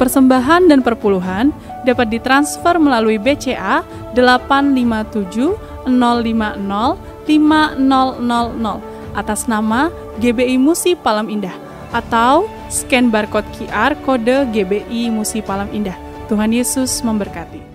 Persembahan dan perpuluhan dapat ditransfer melalui BCA 857 050 5000 atas nama GBI Musi Palam Indah atau scan barcode QR kode GBI Musi Palam Indah. Tuhan Yesus memberkati.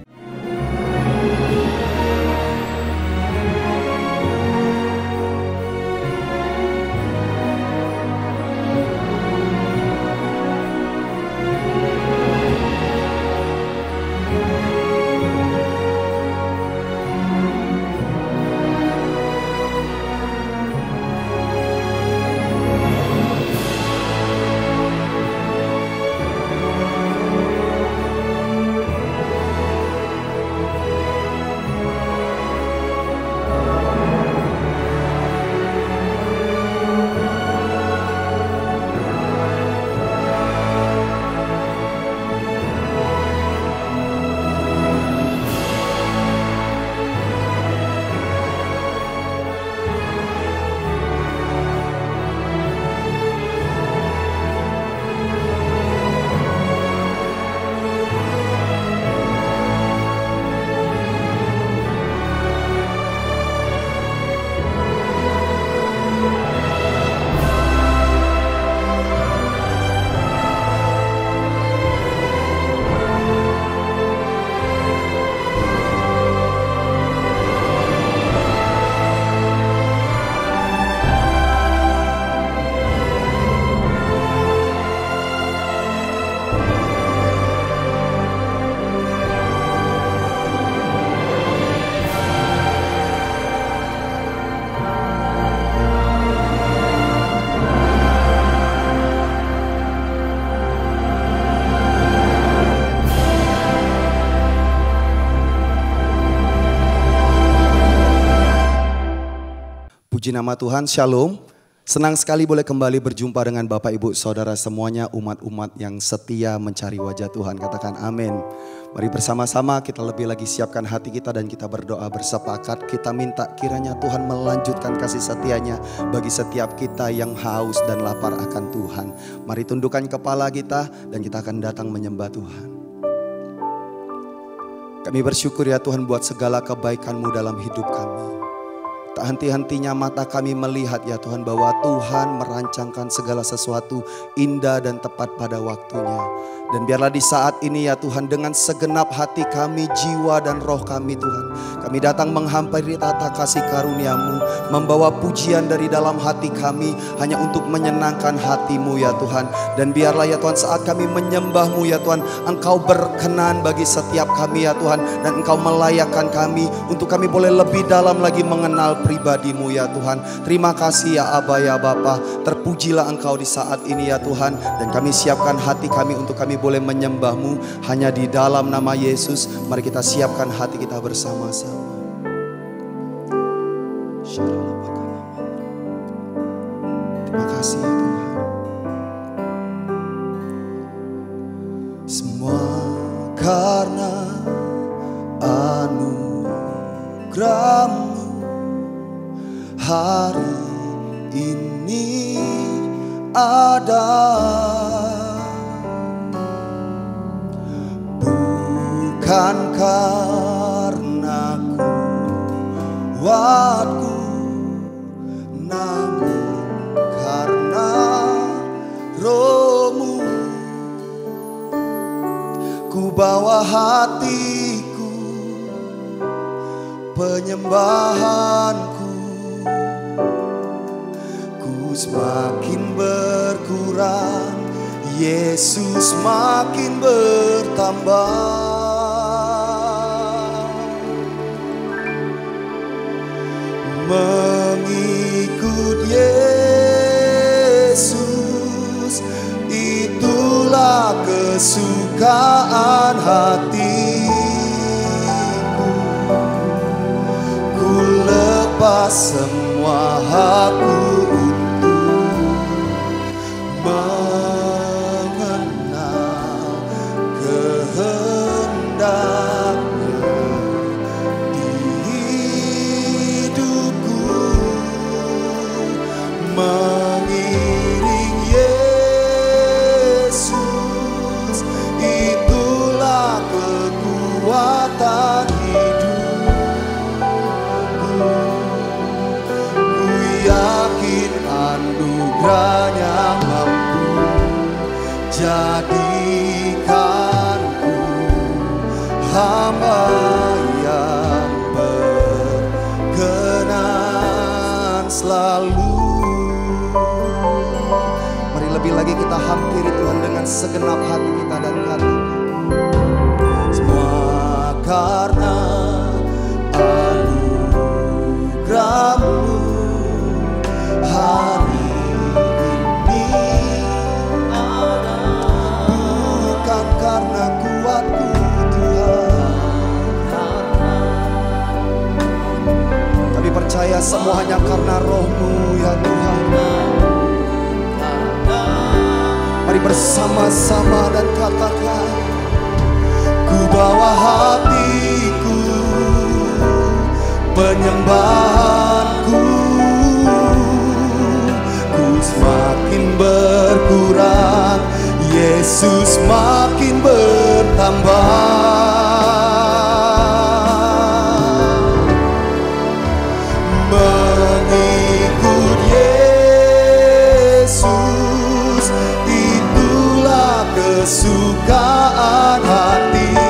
Puji nama Tuhan, Shalom. Senang sekali boleh kembali berjumpa dengan Bapak Ibu Saudara semuanya, umat-umat yang setia mencari wajah Tuhan. Katakan amin. Mari bersama-sama kita lebih lagi siapkan hati kita dan kita berdoa bersepakat. Kita minta kiranya Tuhan melanjutkan kasih setianya bagi setiap kita yang haus dan lapar akan Tuhan. Mari tundukkan kepala kita dan kita akan datang menyembah Tuhan. Kami bersyukur ya Tuhan buat segala kebaikan-Mu dalam hidup kami. Tak henti-hentinya mata kami melihat ya Tuhan bahwa Tuhan merancangkan segala sesuatu indah dan tepat pada waktunya. Dan biarlah di saat ini ya Tuhan dengan segenap hati kami, jiwa dan roh kami Tuhan. Kami datang menghampiri tata kasih karunia-Mu, membawa pujian dari dalam hati kami hanya untuk menyenangkan hati-Mu ya Tuhan. Dan biarlah ya Tuhan saat kami menyembah-Mu ya Tuhan, Engkau berkenan bagi setiap kami ya Tuhan. Dan Engkau melayakkan kami untuk kami boleh lebih dalam lagi mengenal pribadi-Mu ya Tuhan. Terima kasih ya Aba ya Bapa. Terpujilah Engkau di saat ini ya Tuhan. Dan kami siapkan hati kami untuk kami boleh menyembah-Mu hanya di dalam nama Yesus. Mari kita siapkan hati kita bersama-sama. Terima kasih ya Tuhan. Semua karena anugerah-Mu hari ini ada. Bukan karena kuatku, namun karena Roh-Mu. Ku bawa hatiku, penyembahanku, ku semakin berkurang, Yesus makin bertambah. Mengikut Yesus, itulah kesukaan hatiku. Ku lepas semua hakku untuk mengenal kehendak-Nya di hidupku. Mengiring Yesus, Jadikanku hamba yang berkenan selalu. Mari lebih lagi kita hampiri Tuhan dengan segenap hati kita dan katakan, semua karena anugerah-Mu hari ini, bukan karena kuatku Tuhan, tapi percaya semua hanya karena Roh-Mu ya Tuhan. Mari bersama-sama dan katakan, ku bawa hatiku, penyembahanku, ku semakin berkurang, Yesus makin bertambah. Mengikut Yesus, itulah kesukaan hatiku.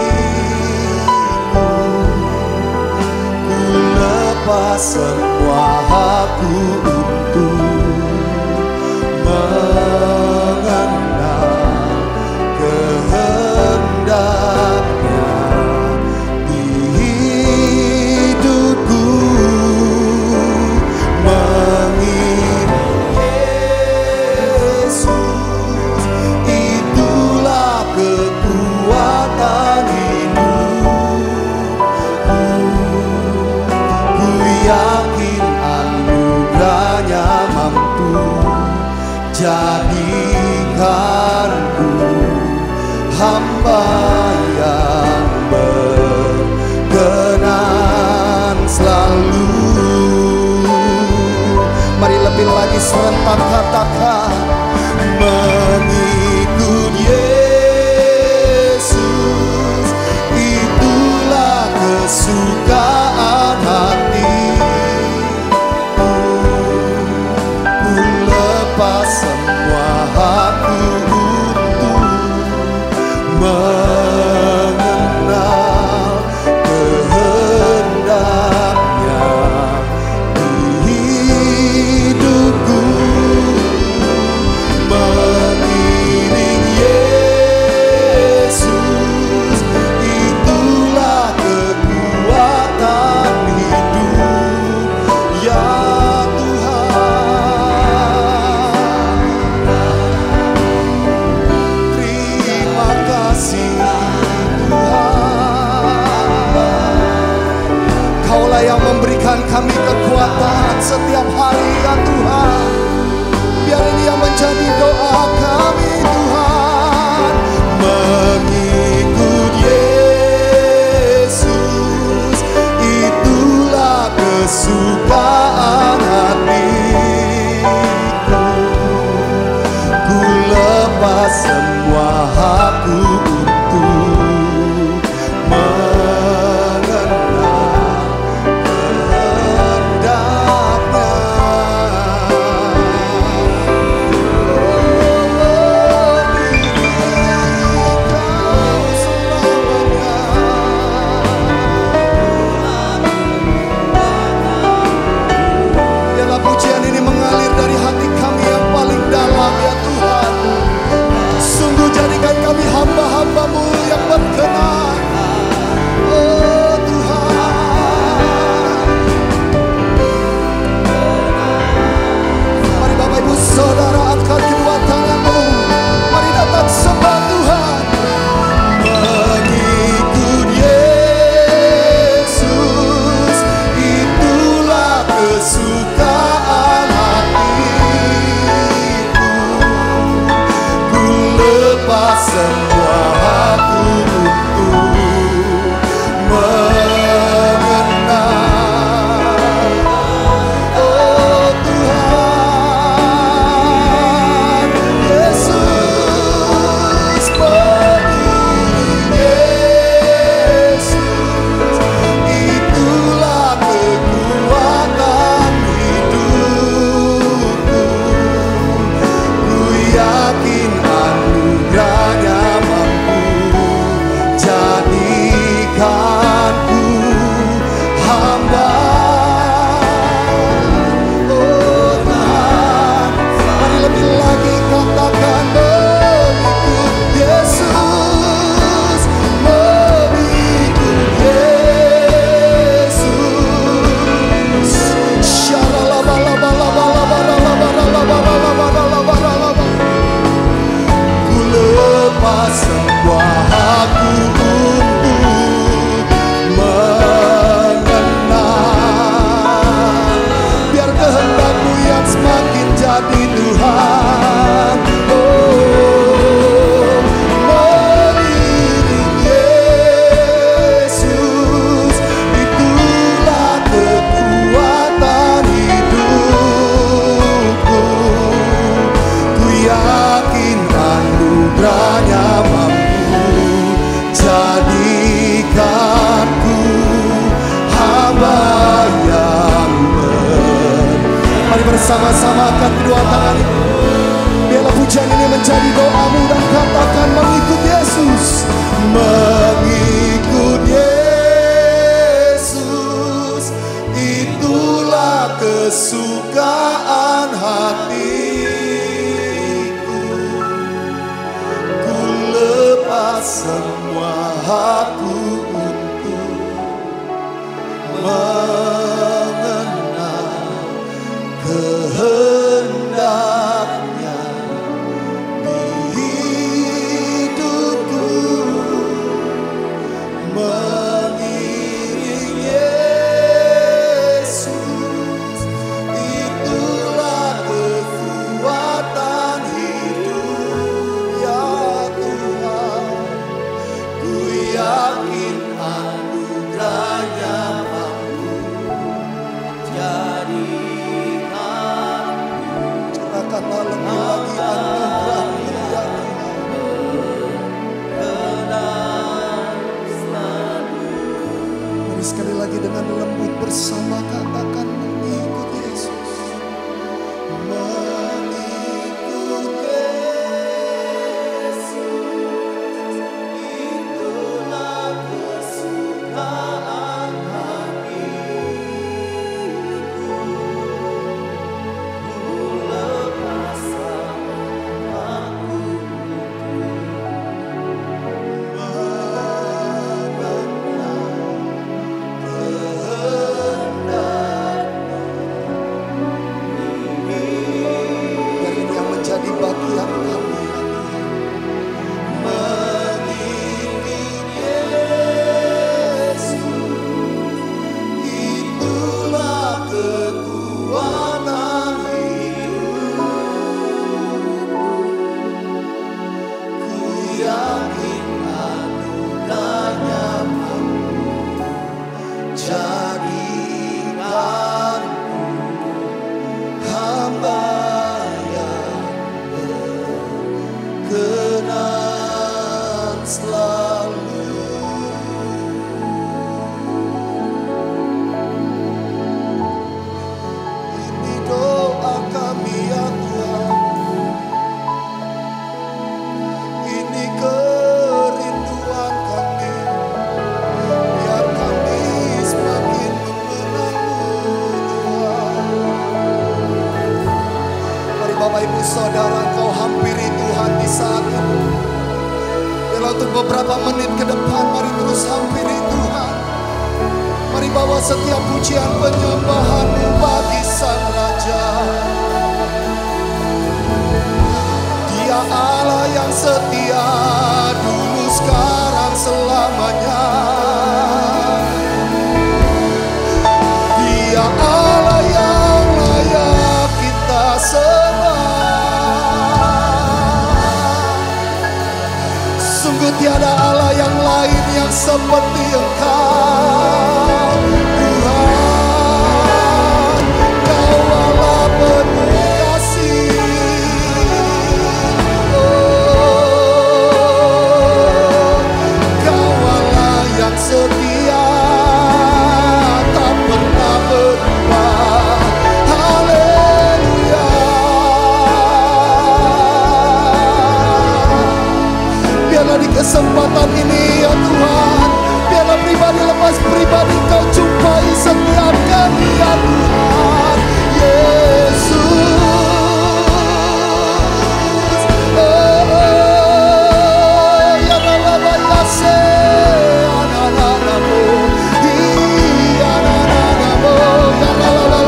Ku lepas semua hakku untuk mengenal kehendaknya di hidupku. Mengiring Yesus, itulah kekuatan hidupku. Ku yakin anugerahnya mampu jadikanku hamba yang berkenan selalu. Mari lebih lagi serentak katakan, mengikut Yesus, itulah kesukaan hatiku. Ku lepas semua hakku untuk mengenal kehendaknya di hidupku. Mengiring Yesus, itulah kekuatan hidup ya Tuhan. Terima kasih Tuhan, Kaulah yang memberikan kami kekuatan setiap hari ya Tuhan. Biar ini yang menjadi doa kami Tuhan. Mengikut Yesus, itulah kesukaan hatiku. Ku lepas semua hakku untuk mengenal kehendaknya. Biarlah pujian ini mengalir dari hati kami yang paling dalam ya Tuhan. Sungguh jadikan kami hamba-hamba-Mu yang berkenan. Oh Tuhan, mari Bapak Ibu Saudara angkat kedua tangan-Mu, mari datang sembah Tuhan. Mengikut Yesus, itulah kesukaan hatiku. Ku lepas semua hakku untuk mengenal. Oh Tuhan Yesus, mengiring Yesus, itulah kekuatan hidupku. Ku yakin anugerah lepas semua aku untuk mengenal. Biar kehendak-Mu yang semakin jadi Tuhan. Mengiring Yesus, itulah kekuatan hidupku. Ku yakin anugerahnya mampu jadikanku hamba yang Mari bersama-sama angkat kedua tangan itu. Biarlah pujian ini menjadi doamu dan katakan mengikut Yesus. Mengikut Yesus, itulah kesukaan hatiku. Ku lepas semua aku untuk mengenal kehendaknya di hidupku. Mengiring Yesus, itulah kekuatan hidup ya Tuhan. Ku yakin anugerahnya mampu jadikanku. Curahkanlah lebih lagi anugerah-Mu ya Tuhan. Mari sekali lagi dengan lembut bersama katakan mengikut Yesus. Mengikut Yesus, itulah kesukaan hatiku. Ku lepas semua aku biar ini yang menjadi bagian kami ya Tuhan. Mengikut Yesus, itulah kekuatan hidupku. Ku yakin anugerahnya mampu jadikanku hamba yang berkenan selalu. Ini doa kami ya Tuhan. Ini kerinduan kami. Biar kami semakin mengenal-Mu Tuhan. Mari Bapak Ibu Saudara, kau hampiri Tuhan di saat ini. Biarlah untuk beberapa menit ke depan, mari terus hampiri Tuhan. Mari bawa setiap pujian penyembahan-Mu bagi Sang Raja. Dia Allah yang setia dulu, sekarang, selamanya. Dia Allah yang layak kita sembah. Sungguh tiada Allah yang lain yang seperti Engkau. Tuhan, Kau Allah penuh kasih. Kau Allah yang setia, tak pernah berubah. Haleluya. Biarlah di kesempatan ini ya Tuhan, biarlah pribadi lepas pribadi Kau jumpai setiap kami ya Tuhan. Yesus, ya Rabba ya se, ananamo, ya ananamo, ya Rabba,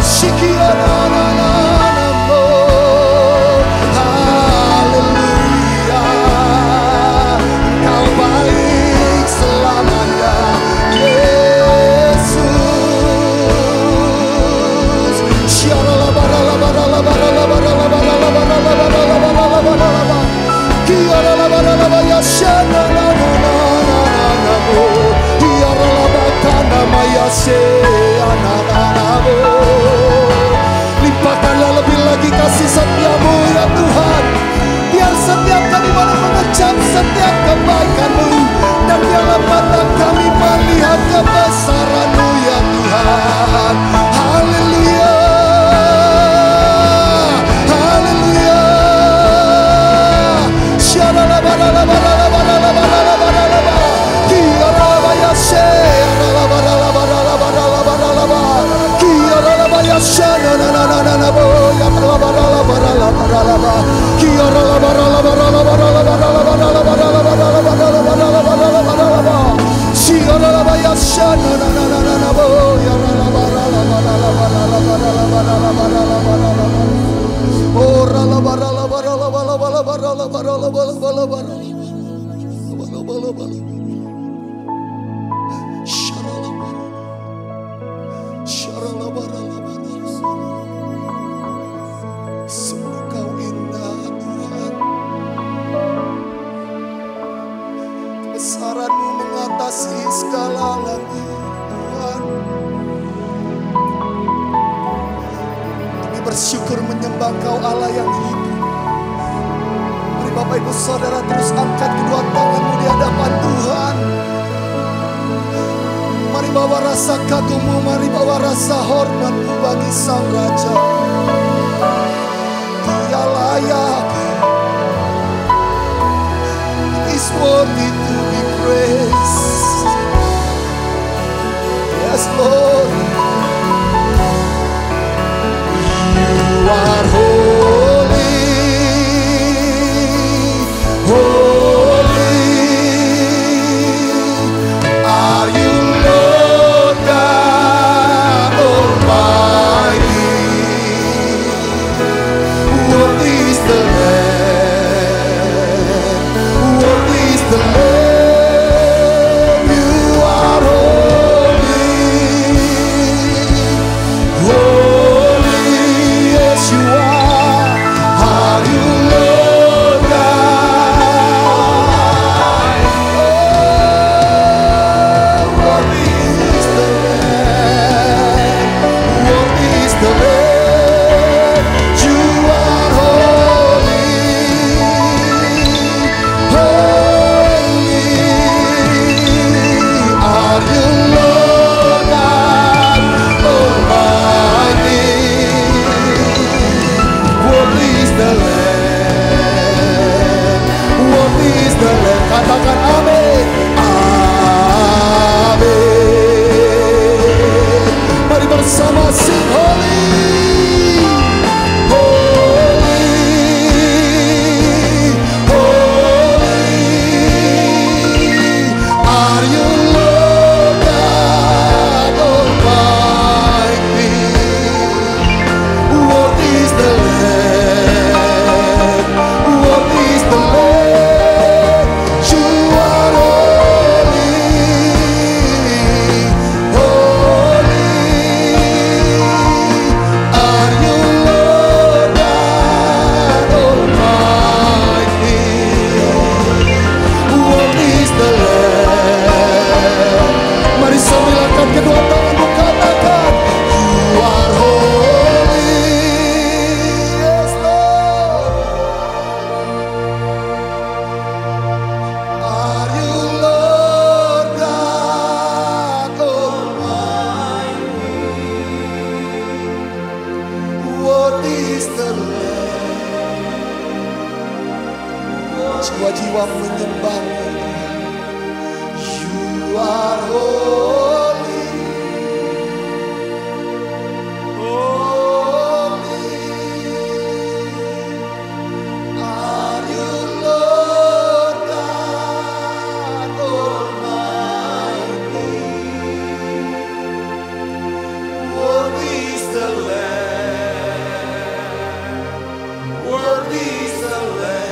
shiki ananamo, Limpahkanlah lebih lagi kasih setia-Mu ya Tuhan. Biar setiap kami boleh mengecap setiap kebaikan-Mu, dan biarlah mata kami melihat kebesaran-Mu ya Tuhan. Haleluya, haleluya. Sungguh Kau indah Tuhan. Kebesaran-Mu mengatasi segala langit Tuhan. Kami bersyukur menyembah Kau Allah yang hidup. Mari Bapak Ibu Saudara terus angkat kedua tanganmu di hadapan Tuhan. Mari bawa rasa kagummu, mari bawa rasa hormatmu bagi Sang Raja. Dia layak, He is worthy to be praised. Yes Lord, You are holy, holy are You Lord God Almighty. Worthy is the Lamb, worthy is the Lamb. You are holy, holy, yes You are. Are You Lord God? Oh, worthy is the Lamb, worthy is the Lamb. You are holy, holy are You Lord God Almighty. Worthy is the Lamb, worthy is the Lamb. Katakan amin, amin. Mari bersama sing holy, holy, holy are You Lord God Almighty. Worthy is the Lamb, worthy is the Lamb. You are holy, holy are You Lord God Almighty. Worthy is the Lamb. Mari sambil angkat kedua tanganmu katakan, You are holy, yes Lord. Are You Lord God Almighty. Worthy is the Lamb. Jiwa-jiwa menyembah-Mu. You are holy, holy are You Lord God Almighty. Worthy is the Lamb, worthy is the Lamb.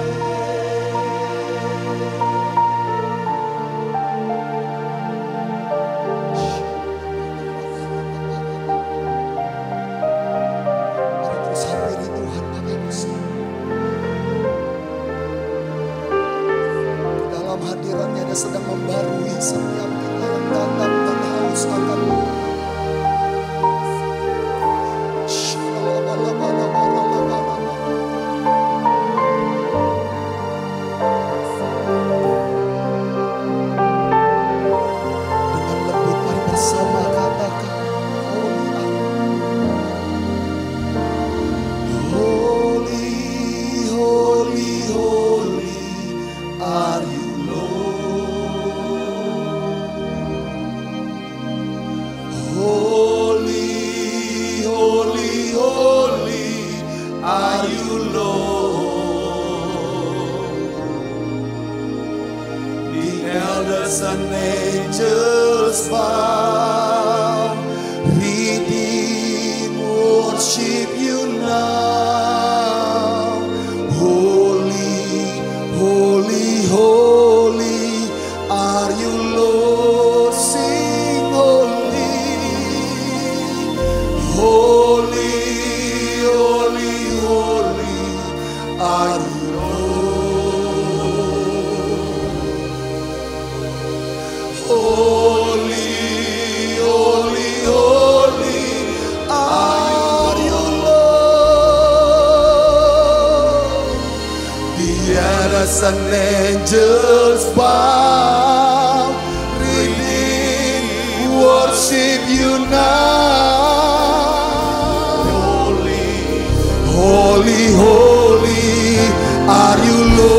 Amen. and angels bow, redeem, worship you now. Holy, holy, holy are you, Lord. Sing holy, holy, holy, holy are you, holy, holy, holy are you, Lord. The elders and angels bow, redeem, worship you now. Holy, holy, holy are you, Lord.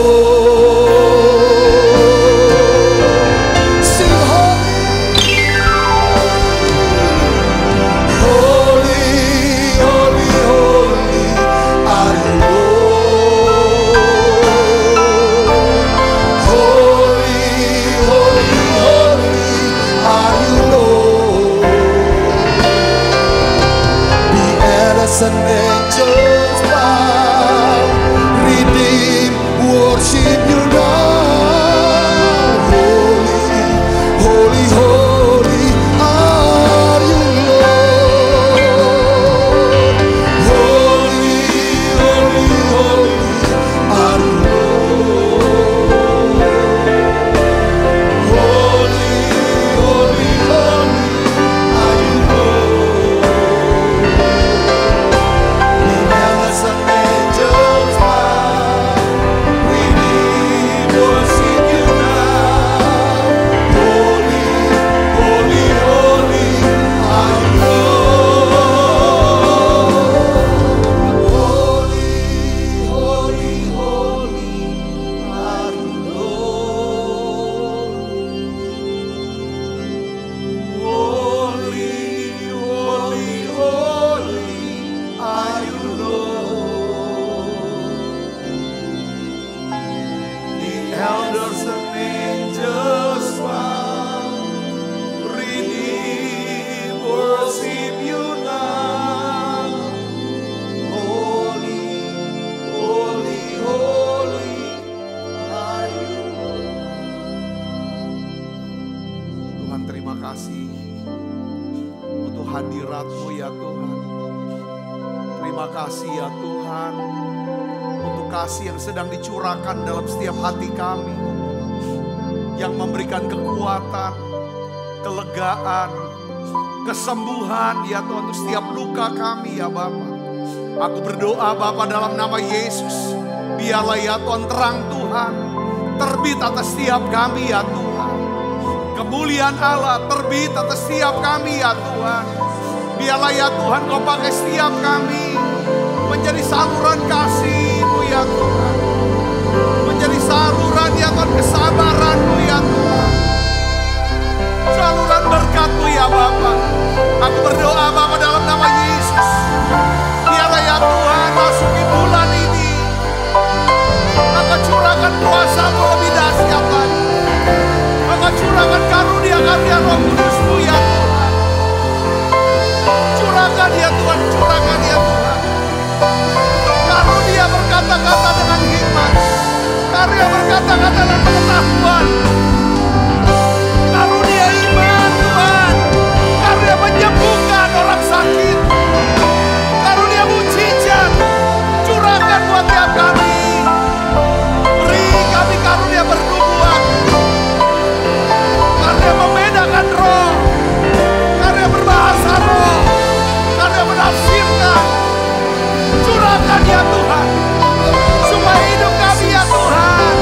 And angels bow, redeem, worship you now. Holy, holy, holy are you, Lord. Holy, holy, holy are you, Lord. Holy, holy, holy are you, Lord. And angels bow, redeem, worship you now. Holy, holy, holy are you, Lord. Holy, holy, holy are you, Lord. Holy, holy, holy are you, elders and angels bow, redeem, worship you now. Holy, holy, holy are you. Tuhan, terima kasih untuk hadirat-Mu ya Tuhan. Terima kasih ya Tuhan untuk kasih yang sedang dicurahkan dalam setiap hati kami, yang memberikan kekuatan, kelegaan, kesembuhan ya Tuhan untuk setiap luka kami ya Bapa. Aku berdoa Bapa dalam nama Yesus, biarlah ya Tuhan terang Tuhan terbit atas setiap kami ya Tuhan. Kemuliaan Allah terbit atas setiap kami ya Tuhan. Biarlah ya Tuhan Kau pakai setiap kami menjadi saluran kasih-Mu ya Tuhan. Menjadi saluran ya Tuhan kesabaran-Mu ya Tuhan. Saluran berkat-Mu ya Bapa. Aku berdoa Bapa dalam nama Yesus. Biarlah ya Tuhan masuki bulan ini, Maka curahkan kuasa-Mu lebih dahsyat lagi. Maka curahkan karunia-karunia Roh Kudus-Mu ya Tuhan. Curahkan ya Tuhan, curahkan ya Tuhan. Karunia berkata-kata dengan hikmat, karunia berkata-kata dengan pengetahuan, karunia iman Tuhan, karunia menyembuhkan orang sakit, karunia mujizat, curahkan buat tiap kami. Beri kami karunia bernubuat, karunia membedakan roh, karunia berbahasa roh, karunia menafsirkan. Curahkan ya Tuhan, supaya hidup kami ya Tuhan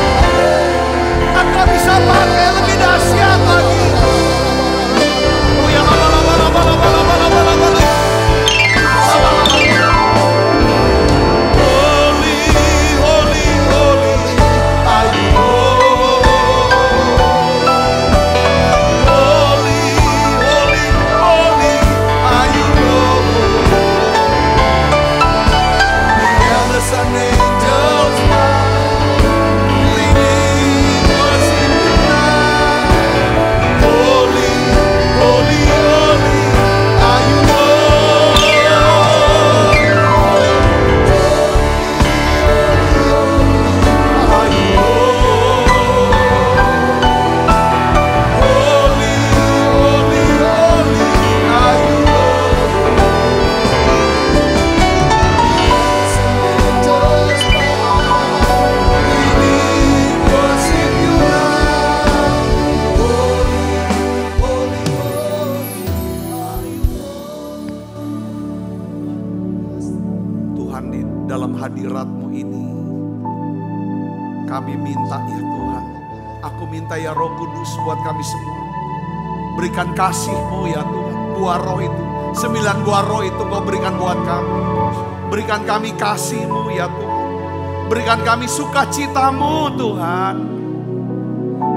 Tuhan di dalam hadirat-Mu ini. Kami minta ya Tuhan, aku minta ya Roh Kudus buat kami semua. Berikan kasih-Mu ya Tuhan, buah roh itu, 9 buah roh itu Kau berikan buat kami. Berikan kami kasih-Mu ya Tuhan. Berikan kami sukacita-Mu Tuhan.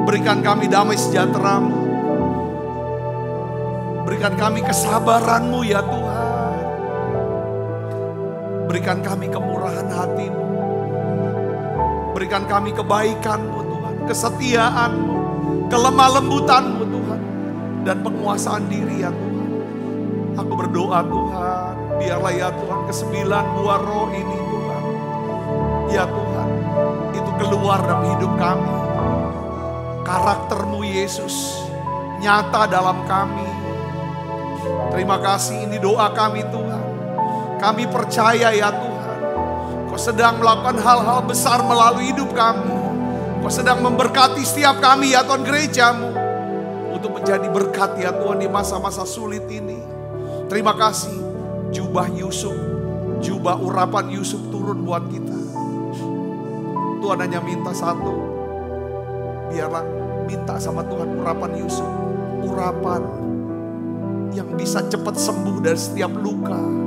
Berikan kami damai sejahtera-Mu. Berikan kami kesabaran-Mu ya Tuhan. Berikan kami kemurahan hati-Mu. Berikan kami kebaikan-Mu Tuhan, kesetiaan-Mu, kelemah lembutan-Mu Tuhan, dan penguasaan diri ya Tuhan. Aku berdoa Tuhan, biarlah ya Tuhan ke-9 buah roh ini Tuhan. Ya Tuhan, itu keluar dalam hidup kami. Karakter-Mu Yesus nyata dalam kami. Terima kasih, ini doa kami Tuhan. Kami percaya ya Tuhan, Kau sedang melakukan hal-hal besar melalui hidup kami. Kau sedang memberkati setiap kami ya Tuhan, gereja-Mu, untuk menjadi berkat ya Tuhan di masa-masa sulit ini. Terima kasih, jubah Yusuf, jubah urapan Yusuf turun buat kita. Tuhan hanya minta satu, biarlah minta sama Tuhan urapan Yusuf. Urapan yang bisa cepat sembuh dari setiap luka.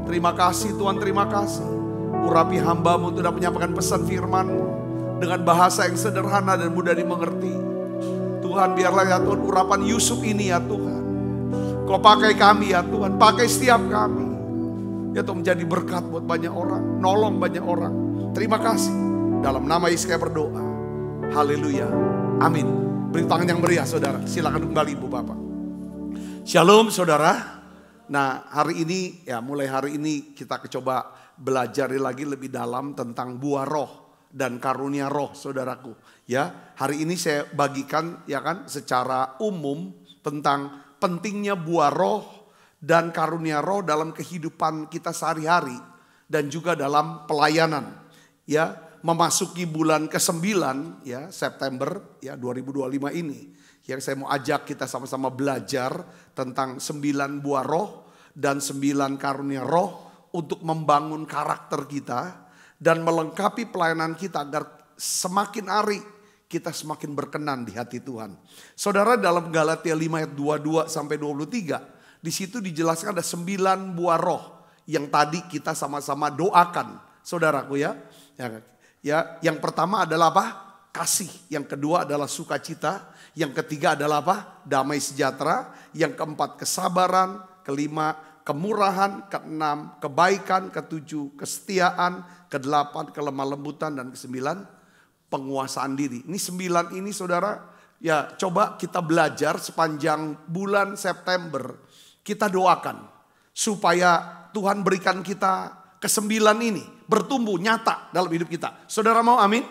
Terima kasih Tuhan, terima kasih. Urapi hamba-Mu untuk dapat menyampaikan pesan firman-Mu dengan bahasa yang sederhana dan mudah dimengerti. Tuhan, biarlah ya Tuhan urapan Yusuf ini ya Tuhan, Kau pakai kami ya Tuhan, pakai setiap kami ya Tuhan, menjadi berkat buat banyak orang, nolong banyak orang. Terima kasih. Dalam nama Yesus kami berdoa. Haleluya. Amin. Beri tangan yang meriah saudara. Silakan kembali Ibu Bapak. Shalom saudara. Nah hari ini ya, mulai hari ini kita coba belajar lagi lebih dalam tentang buah roh dan karunia roh saudaraku. Ya, hari ini saya bagikan ya kan secara umum tentang pentingnya buah roh dan karunia roh dalam kehidupan kita sehari-hari dan juga dalam pelayanan. Ya, memasuki bulan ke-9 ya, September ya 2025 ini. Yang saya mau ajak kita sama-sama belajar tentang 9 buah roh dan 9 karunia roh untuk membangun karakter kita dan melengkapi pelayanan kita agar semakin hari kita semakin berkenan di hati Tuhan. Saudara, dalam Galatia 5 ayat 22 sampai 23, di situ dijelaskan ada 9 buah roh yang tadi kita sama-sama doakan, saudaraku ya. Ya, yang pertama adalah apa? Kasih. Yang kedua adalah sukacita. Yang ketiga adalah apa? Damai sejahtera. Yang keempat kesabaran. Kelima kemurahan, keenam kebaikan, ketujuh kesetiaan, kedelapan kelemah lembutan, dan kesembilan penguasaan diri. Ini 9 ini saudara, ya coba kita belajar sepanjang bulan September. Kita doakan supaya Tuhan berikan kita ke-9 ini bertumbuh nyata dalam hidup kita. Saudara mau amin?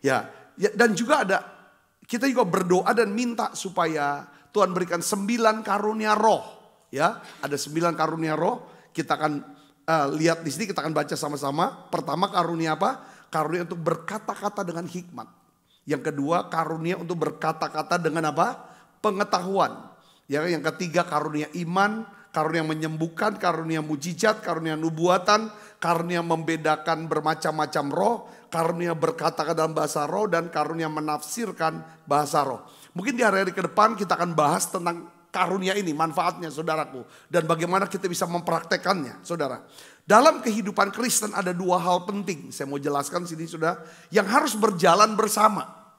Ya, dan juga kita juga berdoa dan minta supaya Tuhan berikan 9 karunia roh. Ya, ada 9 karunia roh. Kita akan lihat di sini, kita akan baca sama-sama. Pertama, karunia apa? Karunia untuk berkata-kata dengan hikmat. Yang kedua, karunia untuk berkata-kata dengan apa? Pengetahuan. Ya, yang ketiga, karunia iman, karunia menyembuhkan, karunia mujizat, karunia nubuatan, karunia membedakan bermacam-macam roh, karunia berkata-kata dalam bahasa roh, dan karunia menafsirkan bahasa roh. Mungkin di hari-hari ke depan kita akan bahas tentang karunia ini, manfaatnya saudaraku, dan bagaimana kita bisa mempraktekannya saudara. Dalam kehidupan Kristen ada 2 hal penting, saya mau jelaskan sini saudara, yang harus berjalan bersama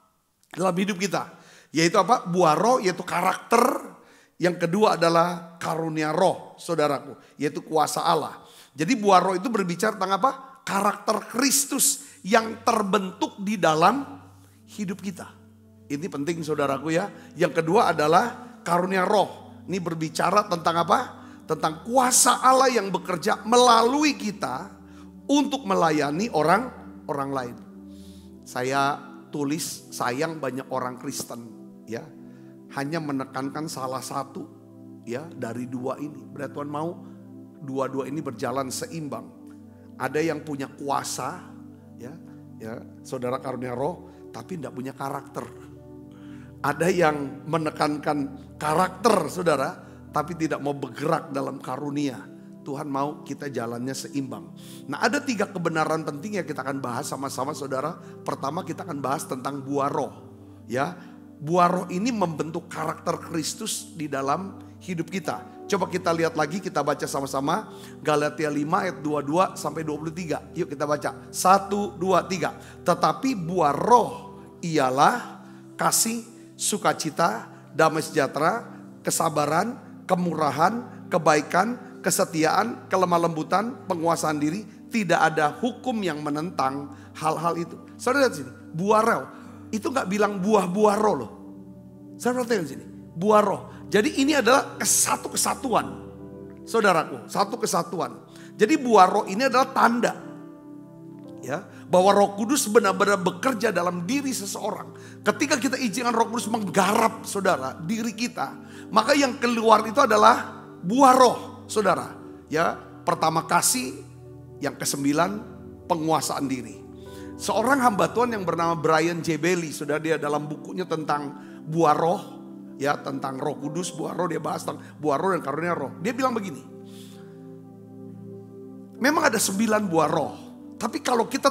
dalam hidup kita. Yaitu apa? Buah roh, yaitu karakter. Yang kedua adalah karunia roh saudaraku, yaitu kuasa Allah. Jadi buah roh itu berbicara tentang apa? Karakter Kristus yang terbentuk di dalam hidup kita. Ini penting saudaraku ya. Yang kedua adalah karunia roh. Ini berbicara tentang apa? Tentang kuasa Allah yang bekerja melalui kita untuk melayani orang lain. Saya tulis, sayang banyak orang Kristen ya hanya menekankan salah satu ya dari 2 ini. Berarti Tuhan mau 2 ini berjalan seimbang. Ada yang punya kuasa ya saudara, karunia roh, tapi tidak punya karakter. Ada yang menekankan karakter saudara, tapi tidak mau bergerak dalam karunia Tuhan mau kita jalannya seimbang. Nah, ada 3 kebenaran penting yang kita akan bahas sama-sama saudara. Pertama kita akan bahas tentang buah roh. Ya, buah roh ini membentuk karakter Kristus di dalam hidup kita. Coba kita lihat lagi, kita baca sama-sama. Galatia 5 ayat 22 sampai 23. Yuk kita baca. 1, 2, 3. Tetapi buah roh ialah kasih, sukacita, damai sejahtera, kesabaran, kemurahan, kebaikan, kesetiaan, kelemah lembutan, penguasaan diri. Tidak ada hukum yang menentang hal-hal itu. Saudara lihat sini, buah roh. Itu gak bilang buah-buah roh loh. Saudara lihat sini, buah roh. Jadi ini adalah satu kesatuan. Saudaraku, satu kesatuan. Jadi buah roh ini adalah tanda. Ya, bahwa Roh Kudus benar-benar bekerja dalam diri seseorang. Ketika kita izinkan Roh Kudus menggarap saudara, diri kita. Maka yang keluar itu adalah buah roh saudara. Ya, pertama kasih, yang ke-9 penguasaan diri. Seorang hamba Tuhan yang bernama Brian J. Bailey, saudara, dia dalam bukunya tentang buah roh. Ya, tentang Roh Kudus, buah roh, dia bahas tentang buah roh dan karunia roh. Dia bilang begini, memang ada 9 buah roh, tapi kalau kita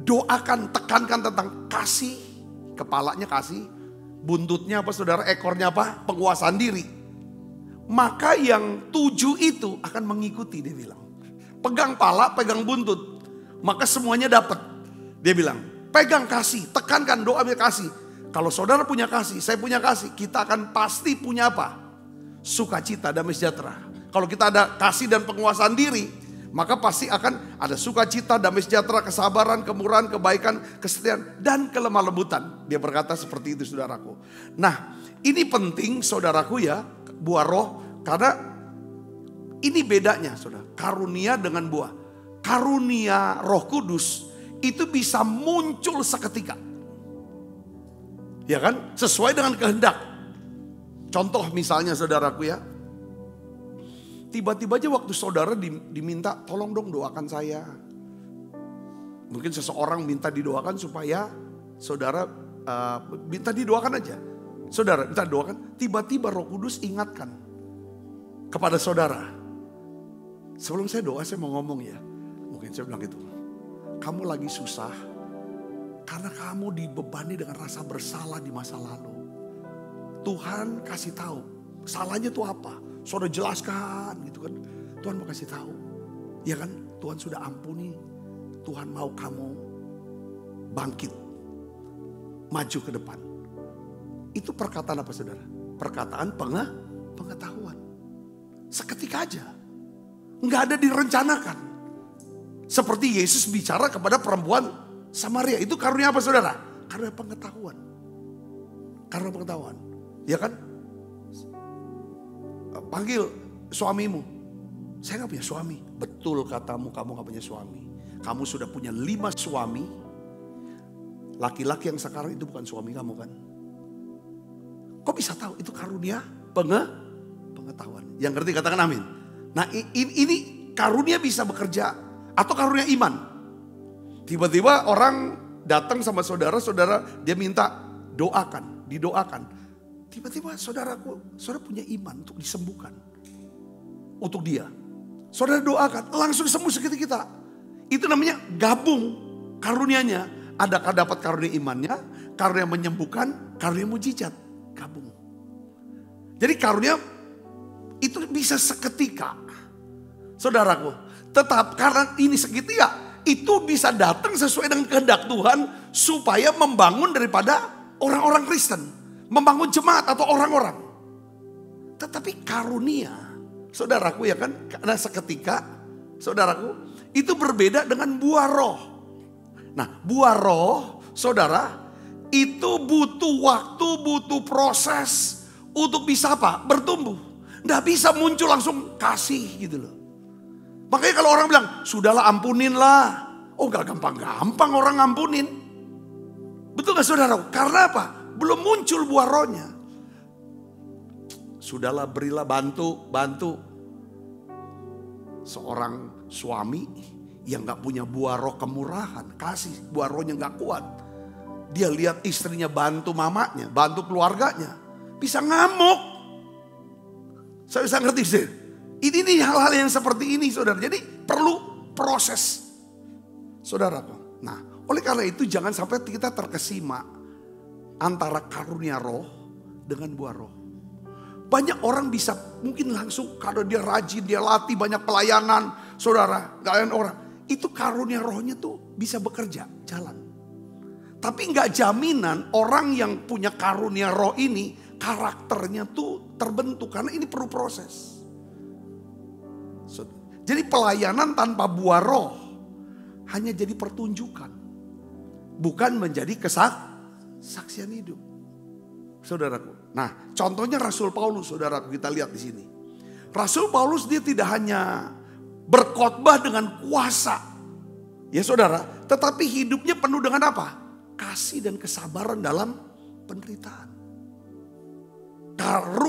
doakan, tekankan tentang kasih, kepalanya kasih, buntutnya apa saudara, ekornya apa, penguasaan diri, maka yang 7 itu akan mengikuti. Dia bilang, pegang pala, pegang buntut, maka semuanya dapat. Dia bilang, pegang kasih, tekankan doa kasih. Kalau saudara punya kasih, saya punya kasih, kita akan pasti punya apa? Sukacita, damai sejahtera. Kalau kita ada kasih dan penguasaan diri, maka pasti akan ada sukacita, damai sejahtera, kesabaran, kemurahan, kebaikan, kesetiaan, dan kelemah lembutan. Dia berkata seperti itu saudaraku. Nah, ini penting saudaraku ya, buah roh. Karena ini bedanya saudara, karunia dengan buah. Karunia Roh Kudus itu bisa muncul seketika. Ya kan? Sesuai dengan kehendak. Contoh misalnya saudaraku ya. Tiba-tiba aja waktu saudara diminta, tolong dong doakan saya. Mungkin seseorang minta didoakan supaya saudara minta didoakan aja. Saudara minta doakan, tiba-tiba Roh Kudus ingatkan kepada saudara. Sebelum saya doa saya mau ngomong ya. Mungkin saya bilang gitu. Kamu lagi susah. Karena kamu dibebani dengan rasa bersalah di masa lalu. Tuhan kasih tahu salahnya itu apa. Saudara jelaskan gitu kan. Tuhan mau kasih tahu. Ya kan, Tuhan sudah ampuni. Tuhan mau kamu bangkit. Maju ke depan. Itu perkataan apa saudara? Perkataan pengetahuan. Seketika aja. Nggak ada direncanakan. Seperti Yesus bicara kepada perempuan Samaria, itu karunia apa saudara? Karunia pengetahuan. Karunia pengetahuan. Ya kan? Panggil suamimu. Saya gak punya suami. Betul katamu, kamu gak punya suami. Kamu sudah punya 5 suami. Laki-laki yang sekarang itu bukan suami kamu kan? Kok bisa tahu? Itu karunia pengetahuan. Yang ngerti katakan amin. Nah ini karunia bisa bekerja. Atau karunia iman. Tiba-tiba orang datang sama saudara dia minta didoakan. Tiba-tiba saudara punya iman untuk disembuhkan. Untuk dia. Saudara doakan, langsung sembuh seketika kita. Itu namanya gabung karunianya. Adakah dapat karunia imannya, karunia menyembuhkan, karunia mujizat. Gabung. Jadi karunia itu bisa seketika. Saudaraku, tetap karena ini seketika. Itu bisa datang sesuai dengan kehendak Tuhan supaya membangun daripada orang-orang Kristen. Membangun jemaat atau orang-orang. Tetapi karunia, saudaraku ya kan, karena seketika, saudaraku, itu berbeda dengan buah roh. Nah buah roh, saudara, itu butuh waktu, butuh proses untuk bisa apa? Bertumbuh. Nggak bisa muncul langsung kasih gitu loh. Makanya kalau orang bilang, sudahlah ampunin lah. Oh gak gampang-gampang orang ampunin. Betul gak saudara? Karena apa? Belum muncul buah rohnya. Sudahlah berilah bantu. Seorang suami yang gak punya buah roh kemurahan. Kasih buah rohnya gak kuat. Dia lihat istrinya bantu mamanya, bantu keluarganya. Bisa ngamuk. Saya bisa ngerti sih. Ini nih hal-hal yang seperti ini saudara. Jadi perlu proses saudaraku. Nah oleh karena itu jangan sampai kita terkesima antara karunia roh dengan buah roh. Banyak orang bisa mungkin langsung kalau dia rajin, dia latih banyak pelayanan. Saudara, kalian orang. Itu karunia rohnya tuh bisa bekerja, jalan. Tapi nggak jaminan orang yang punya karunia roh ini karakternya tuh terbentuk. Karena ini perlu proses. Jadi pelayanan tanpa buah roh hanya jadi pertunjukan. Bukan menjadi kesaksian hidup. Saudaraku. Nah contohnya Rasul Paulus saudaraku kita lihat di sini. Rasul Paulus dia tidak hanya berkhotbah dengan kuasa. Ya saudara. Tetapi hidupnya penuh dengan apa? Kasih dan kesabaran dalam penderitaan.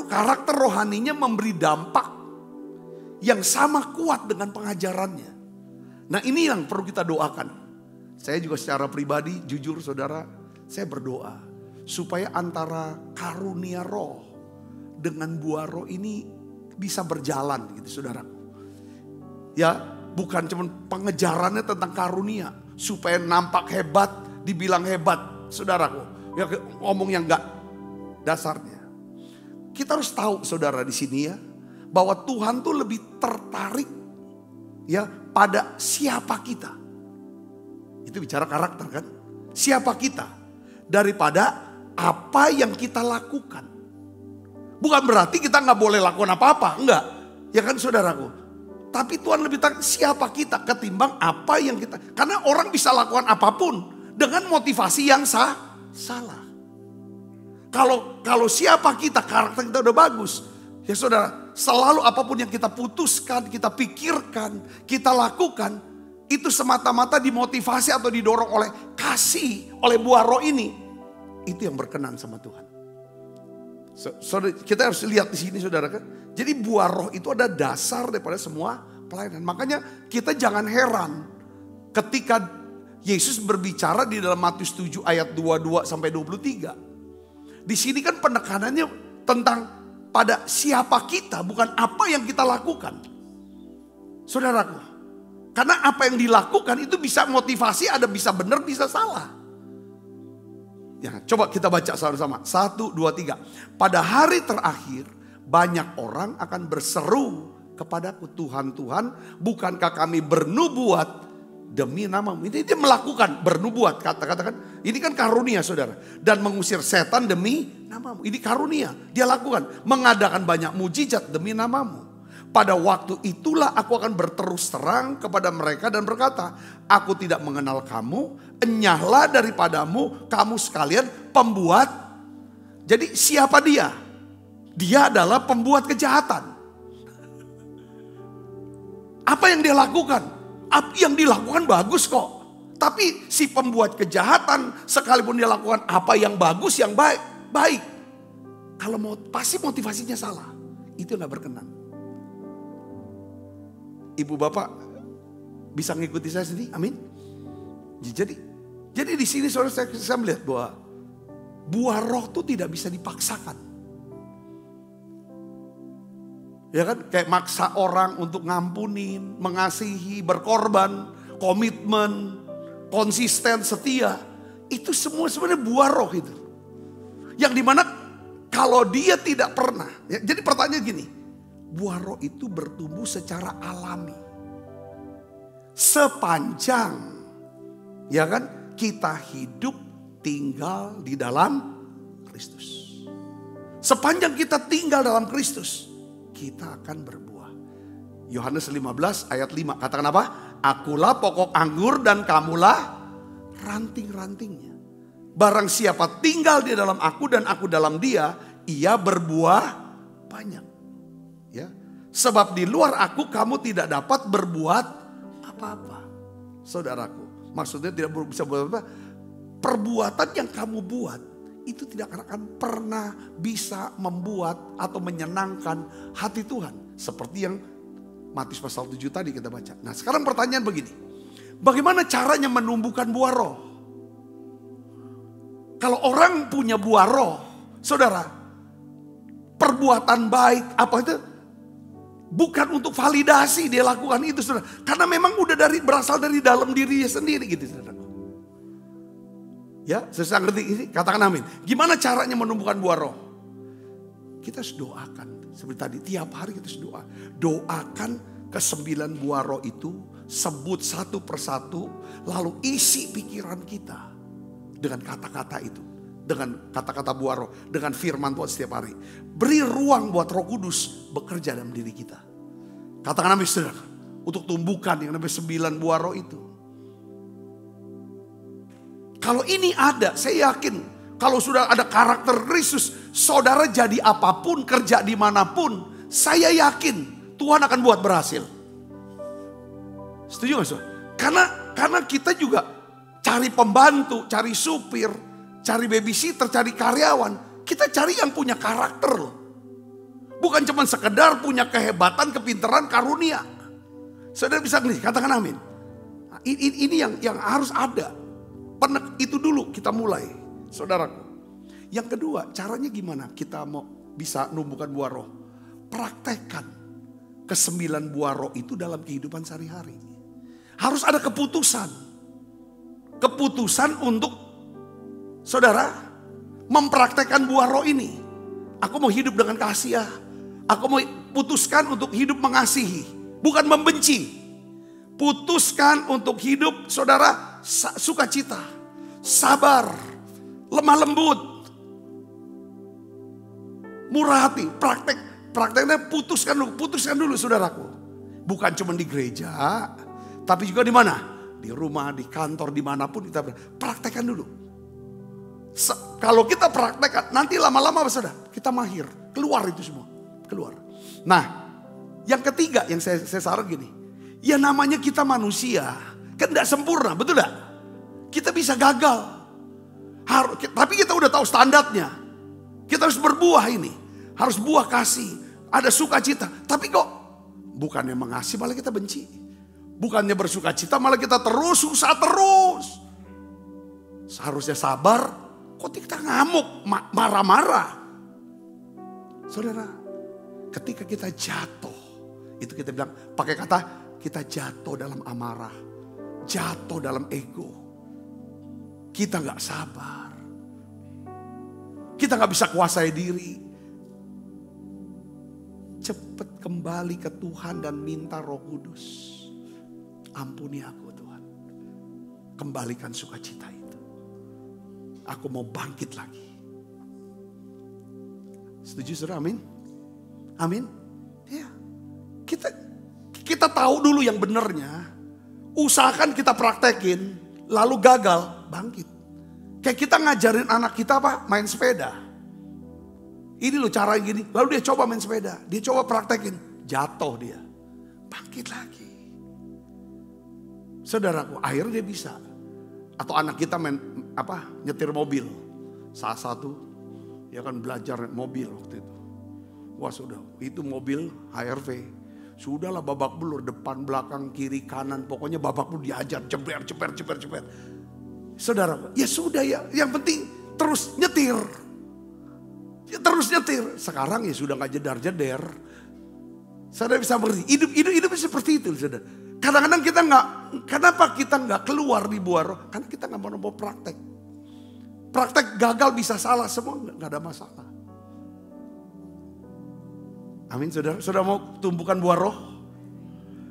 Karakter rohaninya memberi dampak yang sama kuat dengan pengajarannya. Nah ini yang perlu kita doakan. Saya juga secara pribadi jujur saudara, saya berdoa supaya antara karunia roh dengan buah roh ini bisa berjalan gitu saudara. Ya bukan cuma pengejarannya tentang karunia supaya nampak hebat, dibilang hebat saudaraku. Ya ngomong yang enggak dasarnya. Kita harus tahu saudara di sini ya bahwa Tuhan tuh lebih tertarik ya pada siapa kita. Itu bicara karakter kan. Siapa kita daripada apa yang kita lakukan. Bukan berarti kita nggak boleh lakukan apa-apa, enggak. Ya kan saudaraku. Tapi Tuhan lebih tahu siapa kita ketimbang apa yang kita. Karena orang bisa lakukan apapun dengan motivasi yang salah. Kalau siapa kita, karakter kita udah bagus. Ya saudara, selalu apapun yang kita putuskan, kita pikirkan, kita lakukan. Itu semata-mata dimotivasi atau didorong oleh kasih, oleh buah roh ini. Itu yang berkenan sama Tuhan. Saudara, kita harus lihat di sini saudara kan. Jadi buah roh itu ada dasar daripada semua pelayanan. Makanya kita jangan heran ketika Yesus berbicara di dalam Matius 7 ayat 22 sampai 23. Di sini kan penekanannya tentang pada siapa kita, bukan apa yang kita lakukan. Saudaraku. Karena apa yang dilakukan itu bisa motivasi, ada bisa benar, bisa salah. Ya, coba kita baca sama-sama. 1, 2, 3. Pada hari terakhir banyak orang akan berseru kepadaku, Tuhan, Tuhan, bukankah kami bernubuat demi namamu? Ini dia melakukan bernubuat, kata-katakan. Ini kan karunia saudara. Dan mengusir setan demi namamu. Ini karunia, dia lakukan. Mengadakan banyak mujizat demi namamu. Pada waktu itulah aku akan berterus terang kepada mereka dan berkata, aku tidak mengenal kamu, enyahlah daripadamu kamu sekalian pembuat. Jadi siapa dia? Dia adalah pembuat kejahatan. Apa yang dia lakukan? Apa yang dilakukan bagus kok. Tapi si pembuat kejahatan sekalipun dia lakukan apa yang bagus, yang baik. Kalau pasti motivasinya salah. Itu gak berkenan. Ibu bapak bisa ngikuti saya sini, amin. Jadi di sini saudara saya melihat bahwa buah roh itu tidak bisa dipaksakan. Ya kan, kayak maksa orang untuk ngampunin, mengasihi, berkorban, komitmen, konsisten, setia. Itu semua sebenarnya buah roh itu. Yang dimana kalau dia tidak pernah, ya, jadi pertanyaan gini. Buah roh itu bertumbuh secara alami. Sepanjang ya kan kita hidup tinggal di dalam Kristus. Sepanjang kita tinggal dalam Kristus, kita akan berbuah. Yohanes 15 ayat 5 katakan apa? Akulah pokok anggur dan kamulah ranting-rantingnya. Barang siapa tinggal di dalam aku dan aku dalam dia, ia berbuah banyak. Ya, sebab di luar aku kamu tidak dapat berbuat apa-apa. Saudaraku, maksudnya tidak bisa buat apa. Perbuatan yang kamu buat itu tidak akan pernah bisa membuat atau menyenangkan hati Tuhan. Seperti yang Matius pasal 7 tadi kita baca. Nah sekarang pertanyaan begini. Bagaimana caranya menumbuhkan buah roh? Kalau orang punya buah roh, saudara, perbuatan baik apa itu Bukan untuk validasi dia lakukan itu, saudara. Karena memang udah berasal dari dalam dirinya sendiri gitu, saudara. Ya, saya ngerti ini, katakan amin. Gimana caranya menumbuhkan buah roh? Kita harus doakan. Seperti tadi, tiap hari kita harus doa. Doakan ke-9 buah roh itu, sebut satu persatu, lalu isi pikiran kita dengan kata-kata itu. Dengan kata-kata buah roh, dengan firman Tuhan setiap hari. Beri ruang buat Roh Kudus bekerja dalam diri kita. Katakan amin, saudara. Untuk tumbuhkan yang namanya 9 buah roh itu. Kalau ini ada, saya yakin kalau sudah ada karakter Kristus, saudara jadi apapun, kerja dimanapun, saya yakin Tuhan akan buat berhasil. Setuju gak, saudara? Karena kita juga cari pembantu, cari supir, cari babysitter, cari karyawan. Kita cari yang punya karakter loh. Bukan cuma sekedar punya kehebatan, kepintaran, karunia. Saudara bisa ngerti, katakan amin. Nah, ini yang harus ada. Itu dulu kita mulai, saudaraku. Yang kedua, caranya gimana kita mau bisa numbuhkan buah roh? Praktekkan ke-9 buah roh itu dalam kehidupan sehari-hari. Harus ada keputusan. Keputusan untuk saudara mempraktekkan buah roh ini. Aku mau hidup dengan kasih ya. Aku mau putuskan untuk hidup mengasihi, bukan membenci. Putuskan untuk hidup saudara sukacita, sabar, lemah lembut, murah hati. Prakteknya putuskan dulu saudaraku. Bukan cuma di gereja, tapi juga di mana? Di rumah, di kantor, dimanapun kita praktekkan dulu. Kalau kita praktekkan, nanti lama-lama saudara, kita mahir. Keluar itu semua, keluar. Nah, yang ketiga yang saya saran gini. Ya namanya kita manusia, kan tidak sempurna, betul tidak? Kita bisa gagal. Tapi kita udah tahu standarnya. Kita harus berbuah ini. Harus buah kasih, ada sukacita. Tapi kok bukannya mengasihi malah kita benci. Bukannya bersukacita malah kita terus susah terus. Seharusnya sabar, kok kita ngamuk, marah-marah. Saudara, ketika kita jatuh, itu kita bilang, pakai kata kita jatuh dalam amarah, jatuh dalam ego. Kita gak sabar. Kita gak bisa kuasai diri. Cepat kembali ke Tuhan dan minta Roh Kudus. Ampuni aku Tuhan. Kembalikan sukacita itu. Aku mau bangkit lagi. Setuju saudara? Amin. Amin. Ya. Kita tahu dulu yang benernya. Usahakan kita praktekin. Lalu gagal, bangkit. Kayak kita ngajarin anak kita apa? Main sepeda. Ini loh cara gini. Lalu dia coba main sepeda. Dia coba praktekin. Jatuh dia. Bangkit lagi. Saudaraku, akhirnya dia bisa. Atau anak kita nyetir mobil. Salah satu, dia kan belajar mobil waktu itu. Wah sudah, itu mobil HRV. Sudahlah babak belur, depan, belakang, kiri, kanan. Pokoknya babak belur diajar, ceper. Saudara, ya sudah ya. Yang penting terus nyetir. Ya, terus nyetir. Sekarang ya sudah gak jedar-jeder. Saudara bisa mengerti, hidup seperti itu saudara. Kadang-kadang kita kenapa kita gak keluar di buah roh? Karena kita gak mau praktek. Praktek gagal bisa salah, semua gak ada masalah. Amin saudara. Saudara mau tumbuhkan buah roh?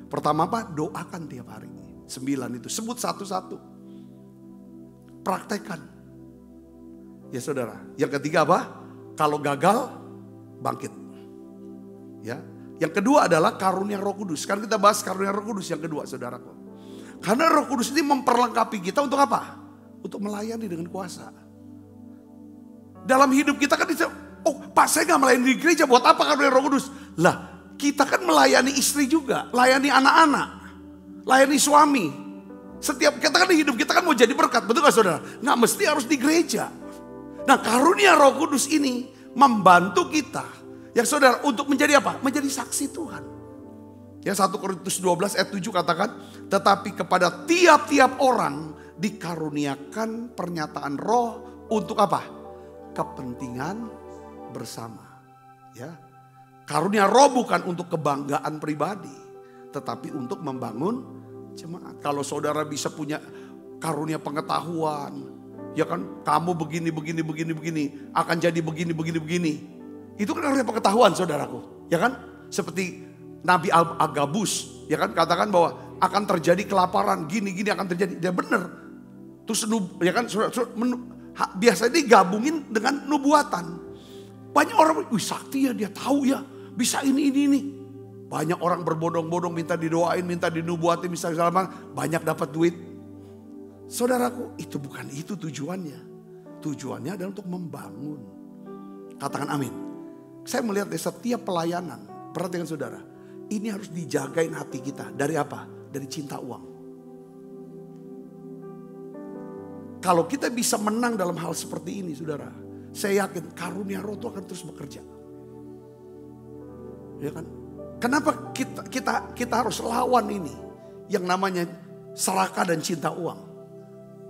Pertama apa? Doakan tiap hari. 9 itu. Sebut satu-satu. Praktekkan. Ya saudara. Yang ketiga apa? Kalau gagal, bangkit. Ya. Yang kedua adalah karunia Roh Kudus. Sekarang kita bahas karunia Roh Kudus yang kedua saudaraku. Karena Roh Kudus ini memperlengkapi kita untuk apa? Untuk melayani dengan kuasa. Dalam hidup kita kan Pak saya gak melayani di gereja, buat apa karunia Roh Kudus? Lah kita kan melayani istri juga, layani anak-anak, layani suami. Setiap kita kan di hidup kita kan mau jadi berkat, betul gak saudara? Gak mesti harus di gereja. Nah karunia Roh Kudus ini membantu kita, ya saudara, untuk menjadi apa? Menjadi saksi Tuhan. Ya 1 Korintus 12 ayat 7 katakan, tetapi kepada tiap-tiap orang dikaruniakan pernyataan roh untuk apa? Kepentingan bersama. Ya. Karunia roh bukan untuk kebanggaan pribadi, tetapi untuk membangun jemaat. Kalau saudara bisa punya karunia pengetahuan, ya kan, kamu begini, akan jadi begini. Itu kan karunia pengetahuan, saudaraku, ya kan? Seperti Nabi Agabus, ya kan, katakan bahwa akan terjadi kelaparan, gini akan terjadi. Dia benar. Terus ya kan, biasanya digabungin dengan nubuatan. Banyak orang, wih sakti ya, dia tahu ya, bisa ini. Banyak orang berbondong-bondong minta didoain, minta dinubuatin, misalnya banyak dapat duit. Saudaraku, itu bukan itu tujuannya. Tujuannya adalah untuk membangun. Katakan amin. Saya melihat di setiap pelayanan, perhatikan saudara, ini harus dijagain hati kita. Dari apa? Dari cinta uang. Kalau kita bisa menang dalam hal seperti ini, saudara, saya yakin karunia roh itu akan terus bekerja. Ya kan? Kenapa kita harus lawan ini yang namanya serakah dan cinta uang?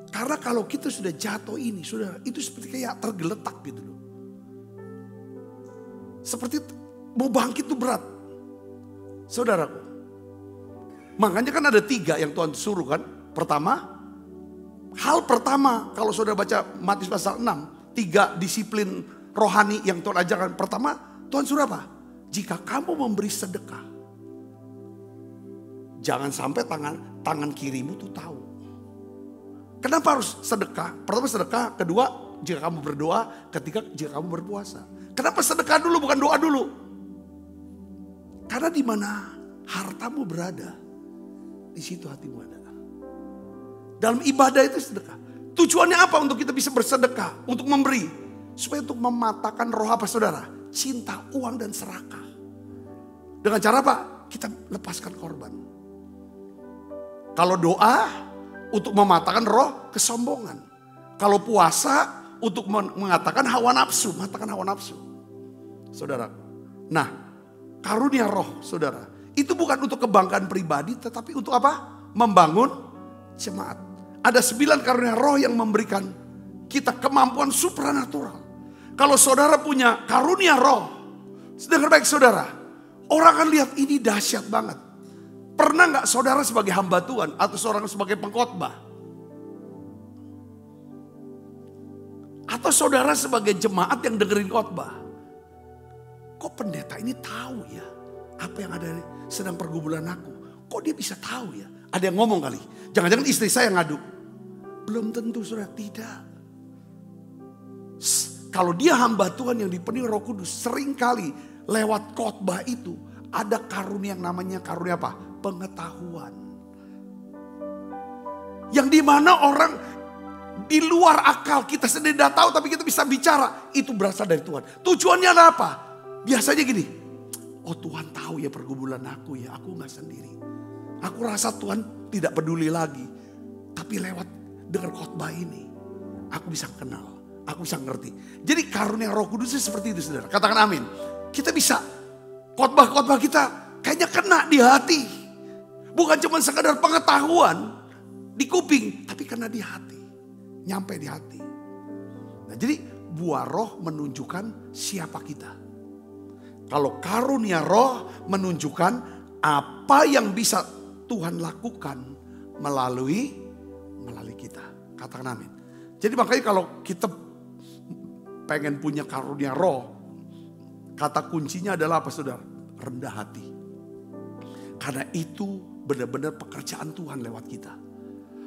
Karena kalau kita sudah jatuh ini, saudara, itu seperti kayak tergeletak gitu loh. Seperti mau bangkit itu berat, saudaraku. Makanya kan ada 3 yang Tuhan suruh kan. Hal pertama, kalau saudara baca Matius pasal 6, 3 disiplin rohani yang Tuhan ajarkan. Pertama, Tuhan suruh apa? Jika kamu memberi sedekah, jangan sampai tangan kirimu tuh tahu. Kenapa harus sedekah? Pertama sedekah, kedua jika kamu berdoa, ketiga jika kamu berpuasa. Kenapa sedekah dulu bukan doa dulu? Karena di mana hartamu berada, di situ hatimu ada. Dalam ibadah itu sedekah. Tujuannya apa untuk kita bisa bersedekah? Untuk memberi. Supaya untuk mematahkan roh apa saudara? Cinta, uang dan serakah. Dengan cara apa? Kita lepaskan korban. Kalau doa untuk mematahkan roh kesombongan. Kalau puasa untuk mengatakan hawa nafsu. Mengatakan hawa nafsu. Saudara. Nah, karunia roh saudara. Itu bukan untuk kebanggaan pribadi. Tetapi untuk apa? Membangun jemaat. Ada 9 karunia roh yang memberikan kita kemampuan supranatural. Kalau saudara punya karunia roh, dengar baik saudara, orang akan lihat ini dahsyat banget. Pernah gak saudara sebagai hamba Tuhan atau seorang sebagai pengkhotbah? Atau saudara sebagai jemaat yang dengerin khotbah? Kok pendeta ini tahu ya apa yang ada sedang pergumulan aku? Kok dia bisa tahu ya? Ada yang ngomong kali, jangan-jangan istri saya yang ngadu. Belum tentu saudara, tidak. Kalau dia hamba Tuhan yang dipenuhi Roh Kudus, seringkali lewat khotbah itu ada karunia yang namanya karunia apa? Pengetahuan. Yang dimana orang di luar akal kita sendiri tidak tahu, tapi kita bisa bicara. Itu berasal dari Tuhan. Tujuannya adalah apa? Biasanya gini, oh Tuhan tahu ya pergumulan aku ya, aku gak sendiri. Aku rasa Tuhan tidak peduli lagi. Tapi lewat dengar khotbah ini, aku bisa kenal, aku bisa ngerti. Jadi karunia Roh Kudus itu seperti itu saudara. Katakan amin. Kita bisa, khotbah-khotbah kita kayaknya kena di hati. Bukan cuma sekadar pengetahuan di kuping, tapi kena di hati. Nyampe di hati. Nah jadi buah roh menunjukkan siapa kita. Kalau karunia roh menunjukkan apa yang bisa Tuhan lakukan melalui kita. Katakan amin. Jadi makanya kalau kita pengen punya karunia roh, kata kuncinya adalah apa saudara? Rendah hati. Karena itu benar-benar pekerjaan Tuhan lewat kita.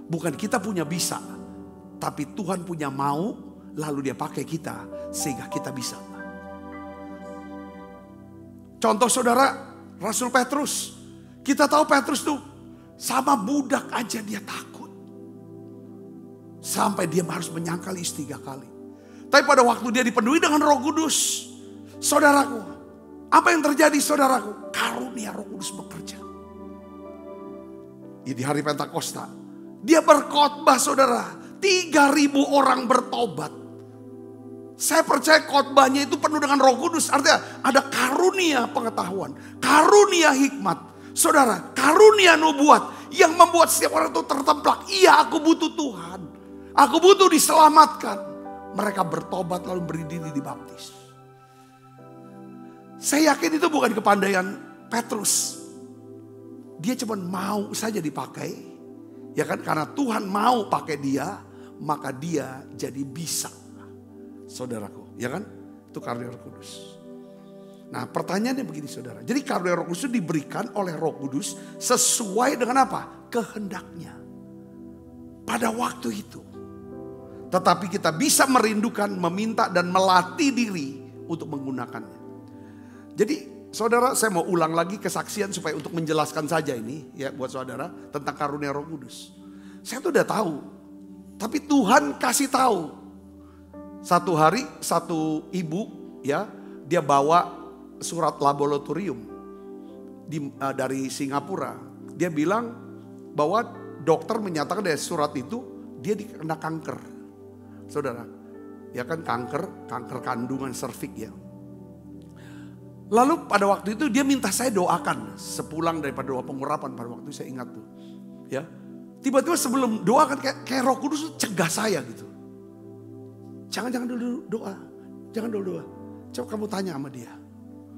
Bukan kita punya bisa, tapi Tuhan punya mau, lalu dia pakai kita sehingga kita bisa. Contoh saudara, Rasul Petrus. Kita tahu Petrus tuh sama budak aja dia takut. Sampai dia harus menyangkali 3 kali. Tapi pada waktu dia dipenuhi dengan Roh Kudus, saudaraku, apa yang terjadi saudaraku? Karunia Roh Kudus bekerja. Di hari Pentakosta, dia berkhotbah saudara, 3.000 orang bertobat. Saya percaya khotbahnya itu penuh dengan Roh Kudus. Artinya ada karunia pengetahuan, karunia hikmat, saudara, karunia nubuat yang membuat setiap orang itu tertemplak. Iya, aku butuh Tuhan. Aku butuh diselamatkan. Mereka bertobat lalu berdiri dibaptis. Saya yakin itu bukan kepandaian Petrus. Dia cuma mau saja dipakai. Ya kan, karena Tuhan mau pakai dia, maka dia jadi bisa. Saudaraku, ya kan? Itu karunia Roh Kudus. Nah, pertanyaannya begini saudara. Jadi karunia Roh Kudus itu diberikan oleh Roh Kudus sesuai dengan apa? Kehendaknya. Pada waktu itu. Tetapi kita bisa merindukan, meminta dan melatih diri untuk menggunakannya. Jadi saudara, saya mau ulang lagi kesaksian supaya untuk menjelaskan saja ini ya buat saudara tentang karunia Roh Kudus. Saya tuh udah tahu, tapi Tuhan kasih tahu. Satu hari satu ibu ya, dia bawa surat laboratorium dari Singapura. Dia bilang bahwa dokter menyatakan dari surat itu dia kena kanker. Saudara, ya kan kanker kandungan serviks ya. Lalu pada waktu itu dia minta saya doakan sepulang daripada doa pengurapan, pada waktu itu saya ingat tuh. Ya. Tiba-tiba sebelum doakan kayak Roh Kudus tuh cegah saya gitu. Jangan dulu doa. Jangan dulu doa. Coba kamu tanya sama dia.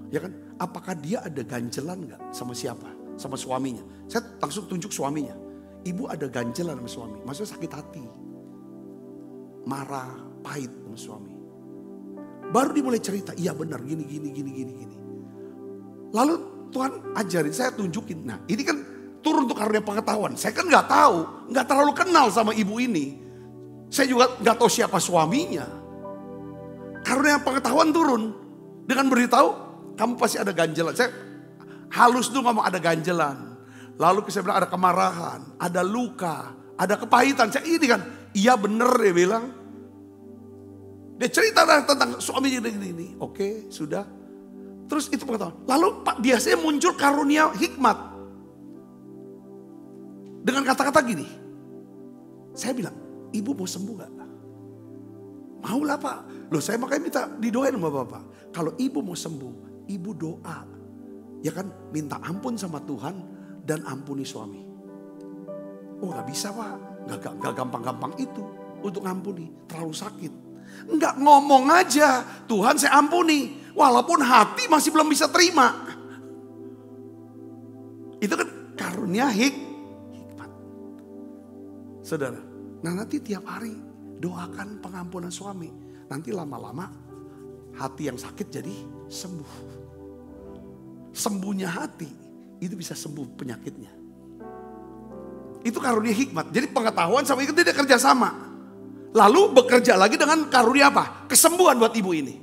Ya kan? Apakah dia ada ganjelan enggak sama siapa? Sama suaminya. Saya langsung tunjuk suaminya. Ibu ada ganjelan sama suami. Maksudnya sakit hati. Marah, pahit sama suami. Baru dia mulai cerita, iya benar gini. Lalu Tuhan ajarin, saya tunjukin. Nah ini kan turun untuk karunia pengetahuan. Saya kan gak tahu, gak terlalu kenal sama ibu ini. Saya juga gak tahu siapa suaminya. Karunia pengetahuan turun. Dengan beritahu, kamu pasti ada ganjelan. Saya halus dulu ngomong ada ganjelan. Lalu saya bilang ada kemarahan, ada luka, ada kepahitan. Saya ini kan, iya bener dia bilang. Dia cerita tentang suaminya ini. Oke, sudah. Terus itu pengetahuan. Lalu biasanya muncul karunia hikmat. Dengan kata-kata gini. Saya bilang, ibu mau sembuh gak? Mau lah pak. Loh saya makanya minta didoain sama bapak. Kalau ibu mau sembuh, ibu doa. Ya kan, minta ampun sama Tuhan dan ampuni suami. Oh gak bisa pak. Gak gampang-gampang itu untuk ngampuni. Terlalu sakit. Enggak, ngomong aja. Tuhan saya ampuni. Walaupun hati masih belum bisa terima. Itu kan karunia hikmat. Saudara. Nah nanti tiap hari doakan pengampunan suami. Nanti lama-lama hati yang sakit jadi sembuh. Sembuhnya hati itu bisa sembuh penyakitnya. Itu karunia hikmat. Jadi pengetahuan sama itu dia kerja sama. Lalu bekerja lagi dengan karunia apa? Kesembuhan buat ibu ini.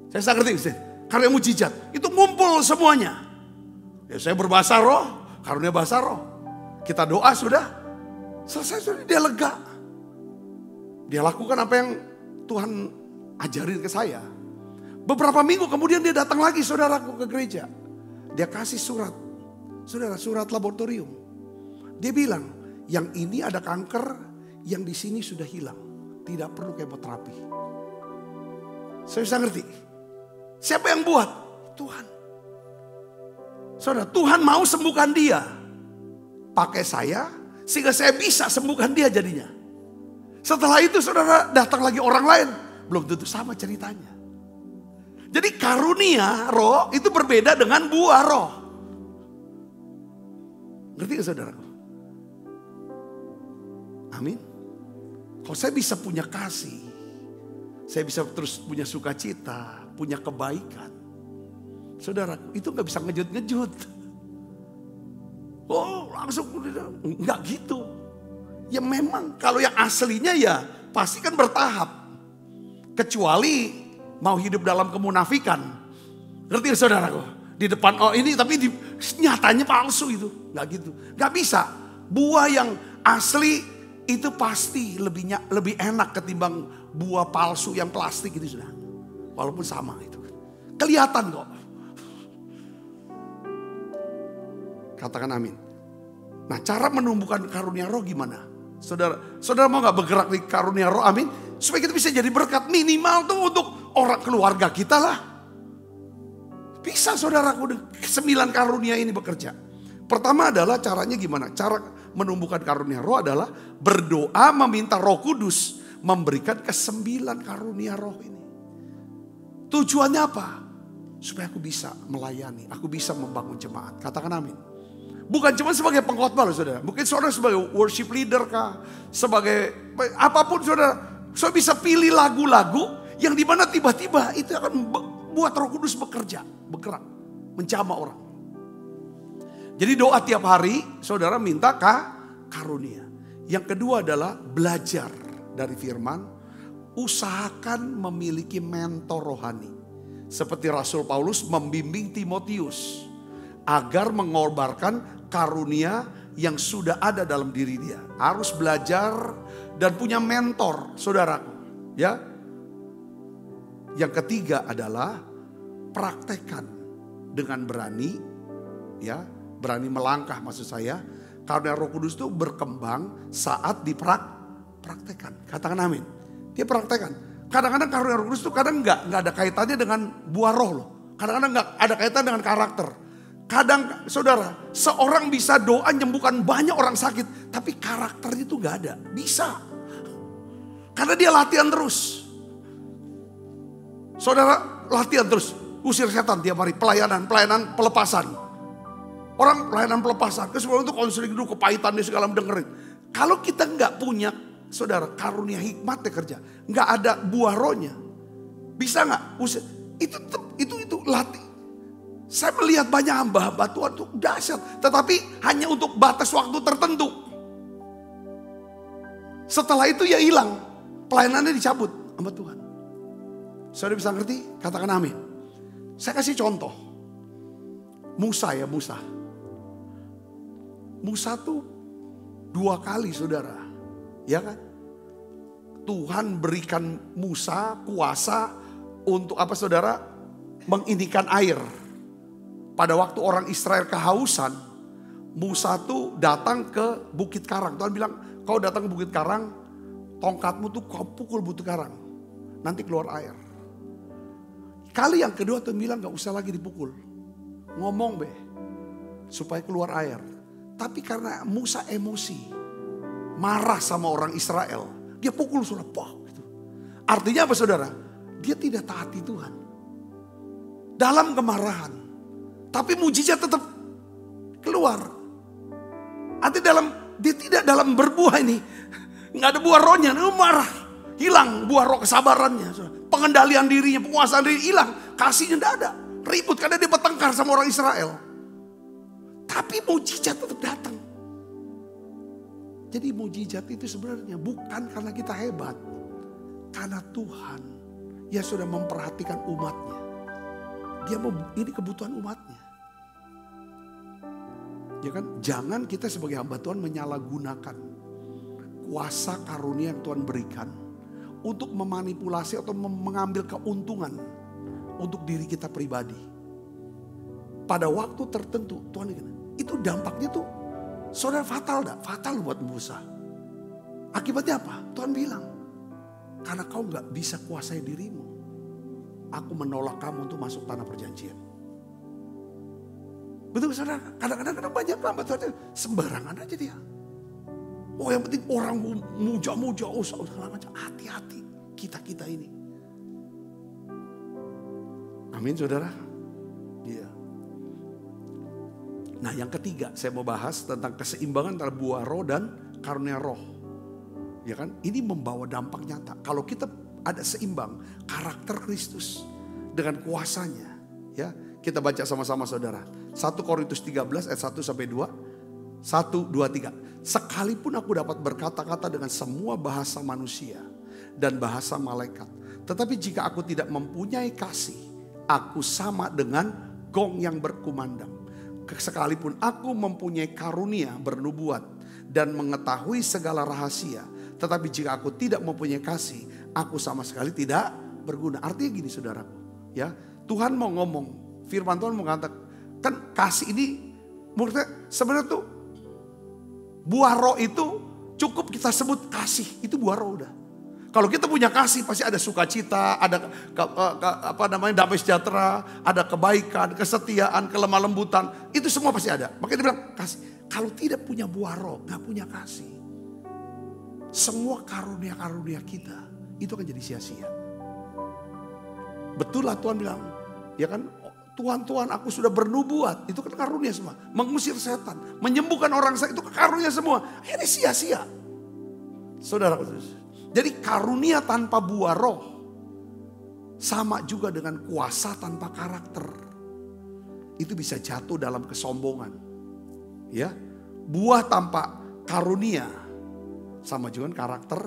Saya ngerti, karunia mujizat. Itu ngumpul semuanya. Ya saya berbahasa roh, karunia bahasa roh. Kita doa sudah, selesai sudah, dia lega. Dia lakukan apa yang Tuhan ajarin ke saya. Beberapa minggu kemudian dia datang lagi saudaraku ke gereja. Dia kasih surat. Saudara, surat laboratorium. Dia bilang, yang ini ada kanker, yang di sini sudah hilang. Tidak perlu kemoterapi. Saya bisa ngerti. Siapa yang buat? Tuhan. Saudara, Tuhan mau sembuhkan dia. Pakai saya, sehingga saya bisa sembuhkan dia jadinya. Setelah itu saudara datang lagi orang lain. Belum tentu sama ceritanya. Jadi karunia roh itu berbeda dengan buah roh. Ngerti gak saudaraku? Amin. Kalau saya bisa punya kasih. Saya bisa terus punya sukacita, punya kebaikan. Saudara, itu gak bisa ngejut-ngejut. Oh langsung, enggak gitu. Ya memang kalau yang aslinya ya pasti kan bertahap. Kecuali mau hidup dalam kemunafikan. Ngerti saudaraku? Di depan oh ini tapi nyatanya palsu itu. Enggak gitu. Enggak bisa. Buah yang asli itu pasti lebih enak ketimbang buah palsu yang plastik itu sudah. Walaupun sama itu. Kelihatan kok. Katakan amin. Nah cara menumbuhkan karunia roh gimana? Saudara mau gak bergerak di karunia roh amin? Supaya kita bisa jadi berkat minimal tuh untuk orang keluarga kita lah. Bisa saudaraku 9 karunia ini bekerja. Pertama adalah caranya gimana? Cara menumbuhkan karunia roh adalah berdoa meminta Roh Kudus memberikan ke9 karunia roh ini. Tujuannya apa? Supaya aku bisa melayani, aku bisa membangun jemaat. Katakan amin. Bukan cuma sebagai pengkhotbah loh saudara. Mungkin saudara sebagai worship leader kah, sebagai apapun saudara bisa pilih lagu-lagu yang dimana tiba-tiba itu akan buat Roh Kudus bekerja, bergerak, menjamah orang. Jadi doa tiap hari saudara minta karunia. Yang kedua adalah belajar dari firman, usahakan memiliki mentor rohani. Seperti Rasul Paulus membimbing Timotius agar mengorbankan karunia yang sudah ada dalam diri dia. Harus belajar dan punya mentor, saudaraku. Ya. Yang ketiga adalah praktekkan dengan berani, ya, berani melangkah maksud saya. Karena Roh Kudus itu berkembang saat dipraktekkan. Katakan amin. Dia praktekkan. Kadang-kadang karunia Roh Kudus itu kadang nggak ada kaitannya dengan buah roh loh. Kadang-kadang nggak ada kaitan dengan karakter. Kadang saudara, seorang bisa doa menyembuhkan banyak orang sakit, tapi karakternya itu nggak ada. Bisa, karena dia latihan terus. Saudara latihan terus, usir setan tiap hari, pelayanan pelepasan. Orang pelayanan pelepasan, kemudian itu konseling dulu kepahitannya segala dengerin. Kalau kita nggak punya saudara karunia hikmatnya kerja, nggak ada buah rohnya, bisa nggak? Itu latih. Saya melihat banyak hamba Tuhan tuh dahsyat, tetapi hanya untuk batas waktu tertentu. Setelah itu ya hilang, pelayanannya dicabut sama Tuhan. Saudara bisa ngerti? Katakan amin. Saya kasih contoh. Musa tuh 2 kali saudara. Ya kan? Tuhan berikan Musa kuasa untuk apa saudara? Mengindikan air. Pada waktu orang Israel kehausan, Musa tuh datang ke Bukit Karang. Tuhan bilang, kau datang ke Bukit Karang, tongkatmu tuh kau pukul Bukit Karang. Nanti keluar air. Kali yang kedua Tuhan bilang gak usah lagi dipukul. Ngomong be, supaya keluar air. Tapi karena Musa emosi, marah sama orang Israel, dia pukul saudara. Gitu. Artinya apa saudara? Dia tidak taati Tuhan. Dalam kemarahan. Tapi mujizat tetap keluar. Artinya dia tidak dalam berbuah ini. Nggak ada buah rohnya, dia marah. Hilang buah roh kesabarannya. Pengendalian dirinya, penguasaan diri hilang. Kasihnya tidak ada. Ribut karena dia bertengkar sama orang Israel. Tapi mujizat tetap datang. Jadi mujizat itu sebenarnya bukan karena kita hebat. Karena Tuhan yang sudah memperhatikan umatnya. Dia mau, ini kebutuhan umatnya. Ya kan? Jangan kita sebagai hamba Tuhan menyalahgunakan kuasa karunia yang Tuhan berikan untuk memanipulasi atau mengambil keuntungan untuk diri kita pribadi. Pada waktu tertentu Tuhan itu dampaknya tuh saudara fatal dah, fatal buat Musa. Akibatnya apa? Tuhan bilang, karena kau nggak bisa kuasai dirimu, aku menolak kamu untuk masuk tanah perjanjian. Betul saudara? Kadang-kadang banyak hamba Tuhan sembarangan aja dia. Oh yang penting orang muja-muja, oh segala macam. Hati-hati kita ini. Amin saudara. Iya. Nah yang ketiga saya mau bahas tentang keseimbangan antara buah roh dan karunia roh. Ya kan? Ini membawa dampak nyata. Kalau kita ada seimbang karakter Kristus dengan kuasanya. Ya, kita baca sama-sama saudara. 1 Korintus 13 ayat 1 sampai 2. 1, 2, 3. Sekalipun aku dapat berkata-kata dengan semua bahasa manusia dan bahasa malaikat, tetapi jika aku tidak mempunyai kasih, aku sama dengan gong yang berkumandang. Sekalipun aku mempunyai karunia bernubuat dan mengetahui segala rahasia, tetapi jika aku tidak mempunyai kasih, aku sama sekali tidak berguna. Artinya gini saudaraku, ya Tuhan mau ngomong, firman Tuhan mengatakan, kan kasih ini menurutnya sebenarnya tuh buah roh itu cukup kita sebut kasih, itu buah roh udah. Kalau kita punya kasih pasti ada sukacita, ada damai sejahtera, ada kebaikan, kesetiaan, kelemah lembutan, itu semua pasti ada. Makanya dia bilang kasih. Kalau tidak punya buah roh, gak punya kasih, semua karunia-karunia kita itu akan jadi sia-sia. Betul lah Tuhan bilang, ya kan, Tuhan aku sudah bernubuat. Itu kan karunia semua. Mengusir setan, menyembuhkan orang sakit, itu karunia semua. Akhirnya sia-sia. Saudara, jadi karunia tanpa buah roh sama juga dengan kuasa tanpa karakter. Itu bisa jatuh dalam kesombongan. Ya, buah tanpa karunia sama juga dengan karakter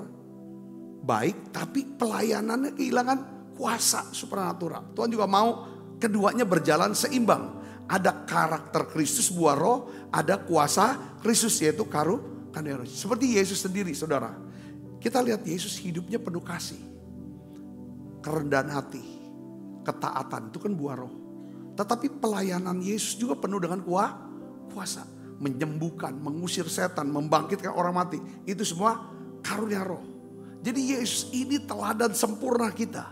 baik, tapi pelayanannya kehilangan kuasa supranatural. Tuhan juga mau keduanya berjalan seimbang. Ada karakter Kristus buah roh, ada kuasa Kristus yaitu karunia roh. Seperti Yesus sendiri, saudara. Kita lihat Yesus hidupnya penuh kasih, kerendahan hati, ketaatan, itu kan buah roh. Tetapi pelayanan Yesus juga penuh dengan kuasa. Menyembuhkan, mengusir setan, membangkitkan orang mati. Itu semua karunia roh. Jadi Yesus ini teladan sempurna kita.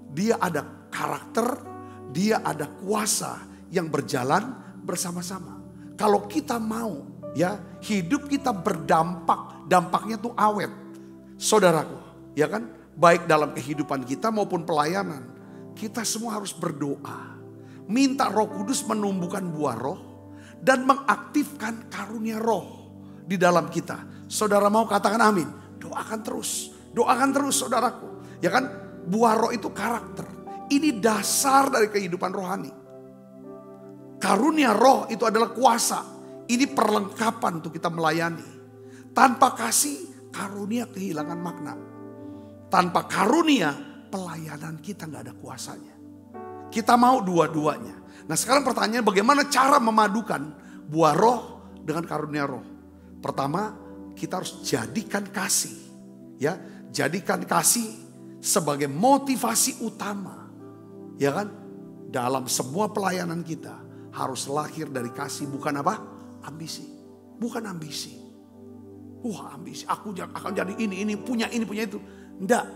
Dia ada karakter, dia ada kuasa yang berjalan bersama-sama. Kalau kita mau ya hidup kita berdampak, dampaknya tuh awet. Saudaraku, ya kan? Baik dalam kehidupan kita maupun pelayanan. Kita semua harus berdoa. Minta Roh Kudus menumbuhkan buah roh dan mengaktifkan karunia roh di dalam kita. Saudara mau katakan amin? Doakan terus saudaraku. Ya kan? Buah roh itu karakter. Ini dasar dari kehidupan rohani. Karunia roh itu adalah kuasa. Ini perlengkapan untuk kita melayani. Tanpa kasih, karunia kehilangan makna. Tanpa karunia, pelayanan kita gak ada kuasanya. Kita mau dua-duanya. Nah sekarang pertanyaan, bagaimana cara memadukan buah roh dengan karunia roh? Pertama, kita harus jadikan kasih. Ya, jadikan kasih sebagai motivasi utama. Ya kan? Dalam semua pelayanan kita harus lahir dari kasih, bukan apa? Ambisi. Bukan ambisi. Wah, ambisi. Aku akan jadi ini punya itu. Enggak.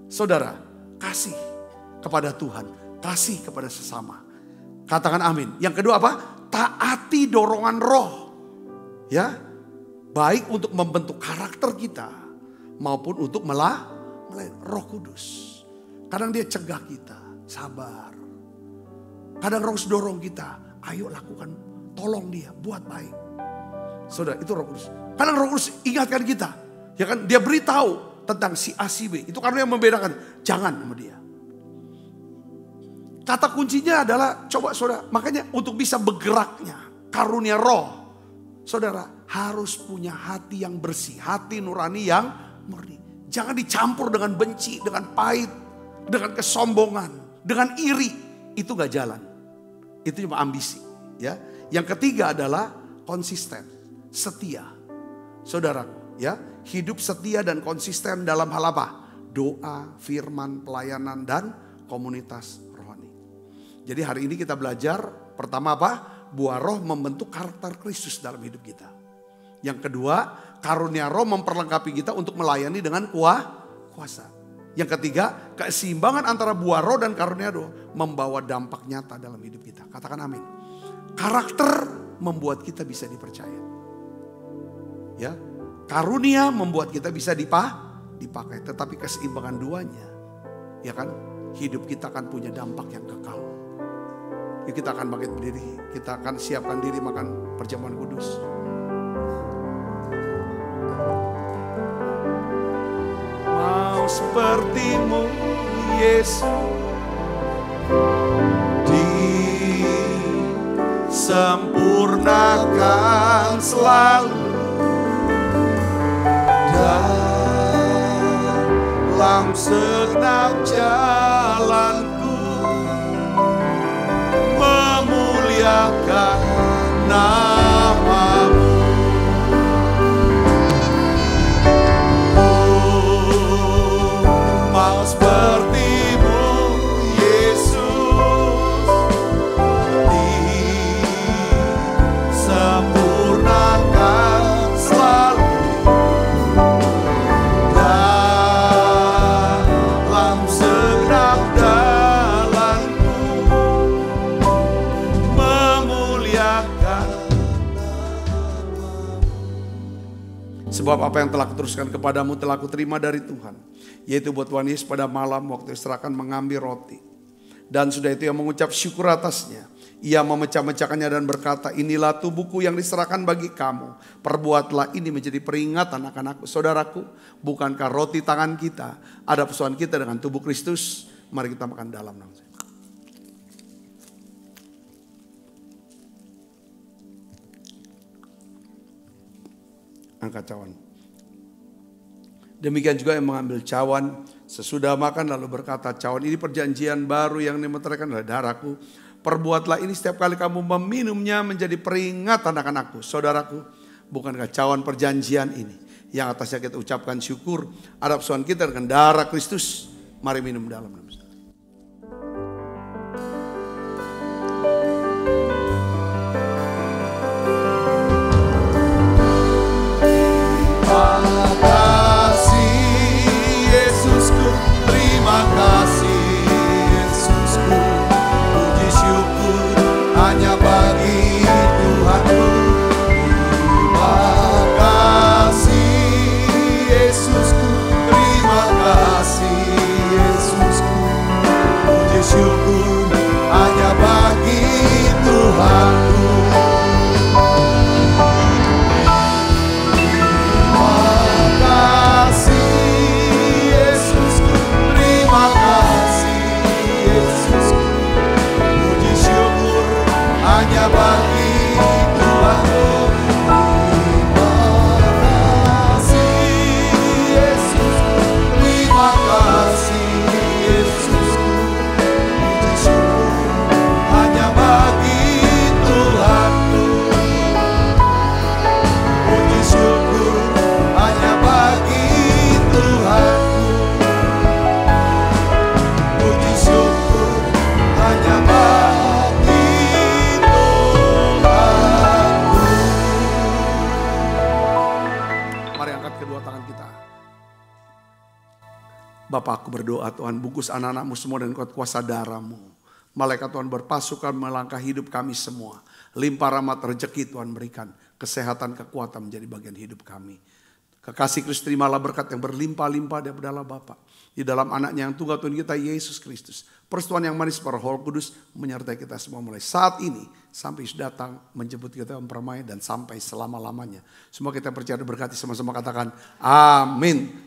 Saudara, kasih kepada Tuhan, kasih kepada sesama. Katakan amin. Yang kedua apa? Taati dorongan roh. Ya. Baik untuk membentuk karakter kita maupun untuk melayani Roh Kudus. Kadang dia cegah kita. Sabar. Kadang Roh Kudus dorong kita. Ayo lakukan. Tolong dia. Buat baik. Saudara, itu Roh Kudus. Kadang Roh Kudus ingatkan kita. Ya kan? Dia beritahu tentang si A, si B. Itu karena yang membedakan. Jangan sama dia. Kata kuncinya adalah. Coba saudara. Makanya untuk bisa bergeraknya. Karunia roh. Saudara. Harus punya hati yang bersih. Hati nurani yang murni. Jangan dicampur dengan benci. Dengan pahit. Dengan kesombongan. Dengan iri, itu gak jalan. Itu cuma ambisi. Ya. Yang ketiga adalah konsisten, setia. Saudara, ya, hidup setia dan konsisten dalam hal apa? Doa, firman, pelayanan, dan komunitas rohani. Jadi hari ini kita belajar, pertama apa? Buah roh membentuk karakter Kristus dalam hidup kita. Yang kedua, karunia roh memperlengkapi kita untuk melayani dengan kuasa. Yang ketiga, keseimbangan antara buah roh dan karunia roh membawa dampak nyata dalam hidup kita. Katakan amin. Karakter membuat kita bisa dipercaya. Ya, karunia membuat kita bisa dipakai. Tetapi keseimbangan duanya, ya kan, hidup kita akan punya dampak yang kekal. Yuk kita akan bangkit berdiri. Kita akan siapkan diri makan perjamuan kudus. Sepertimu Yesus, disempurnakan selalu dalam segenap jalanku, memuliakan namamu. Sepertimu Yesus, disempurnakan selalu dalam segenap jalanku, memuliakan. Sebab apa yang telah kuteruskan kepadamu telah kuterima dari Tuhan. Yaitu buat Tuhan Yesus pada malam waktu diserahkan mengambil roti. Dan sudah itu ia mengucap syukur atasnya. Ia memecah-mecahkannya dan berkata, inilah tubuhku yang diserahkan bagi kamu. Perbuatlah ini menjadi peringatan akan aku. Saudaraku, bukankah roti tangan kita ada persoalan kita dengan tubuh Kristus? Mari kita makan dalam. Angkat cawan. Demikian juga yang mengambil cawan sesudah makan lalu berkata, cawan ini perjanjian baru yang dimeteraikan oleh darahku. Perbuatlah ini setiap kali kamu meminumnya menjadi peringatan akan aku. Saudaraku, bukankah cawan perjanjian ini yang atasnya kita ucapkan syukur ada persoalan kita dengan darah Kristus? Mari minum dalam nama Tuhan. Bapa, aku berdoa Tuhan, bungkus anak-anakmu semua dan kuat kuasa darah-Mu. Malaikat Tuhan berpasukan melangkah hidup kami semua. Limpah rahmat rezeki Tuhan berikan. Kesehatan, kekuatan menjadi bagian hidup kami. Kekasih Kristus, terimalah berkat yang berlimpah-limpah daripada Allah Bapa. Di dalam anaknya yang tunggal Tuhan kita, Yesus Kristus. Persetujuan yang manis para Roh Kudus menyertai kita semua mulai saat ini. Sampai Yesus datang menjemput kita mempermai dan sampai selama-lamanya. Semua kita percaya berkati sama-sama katakan amin.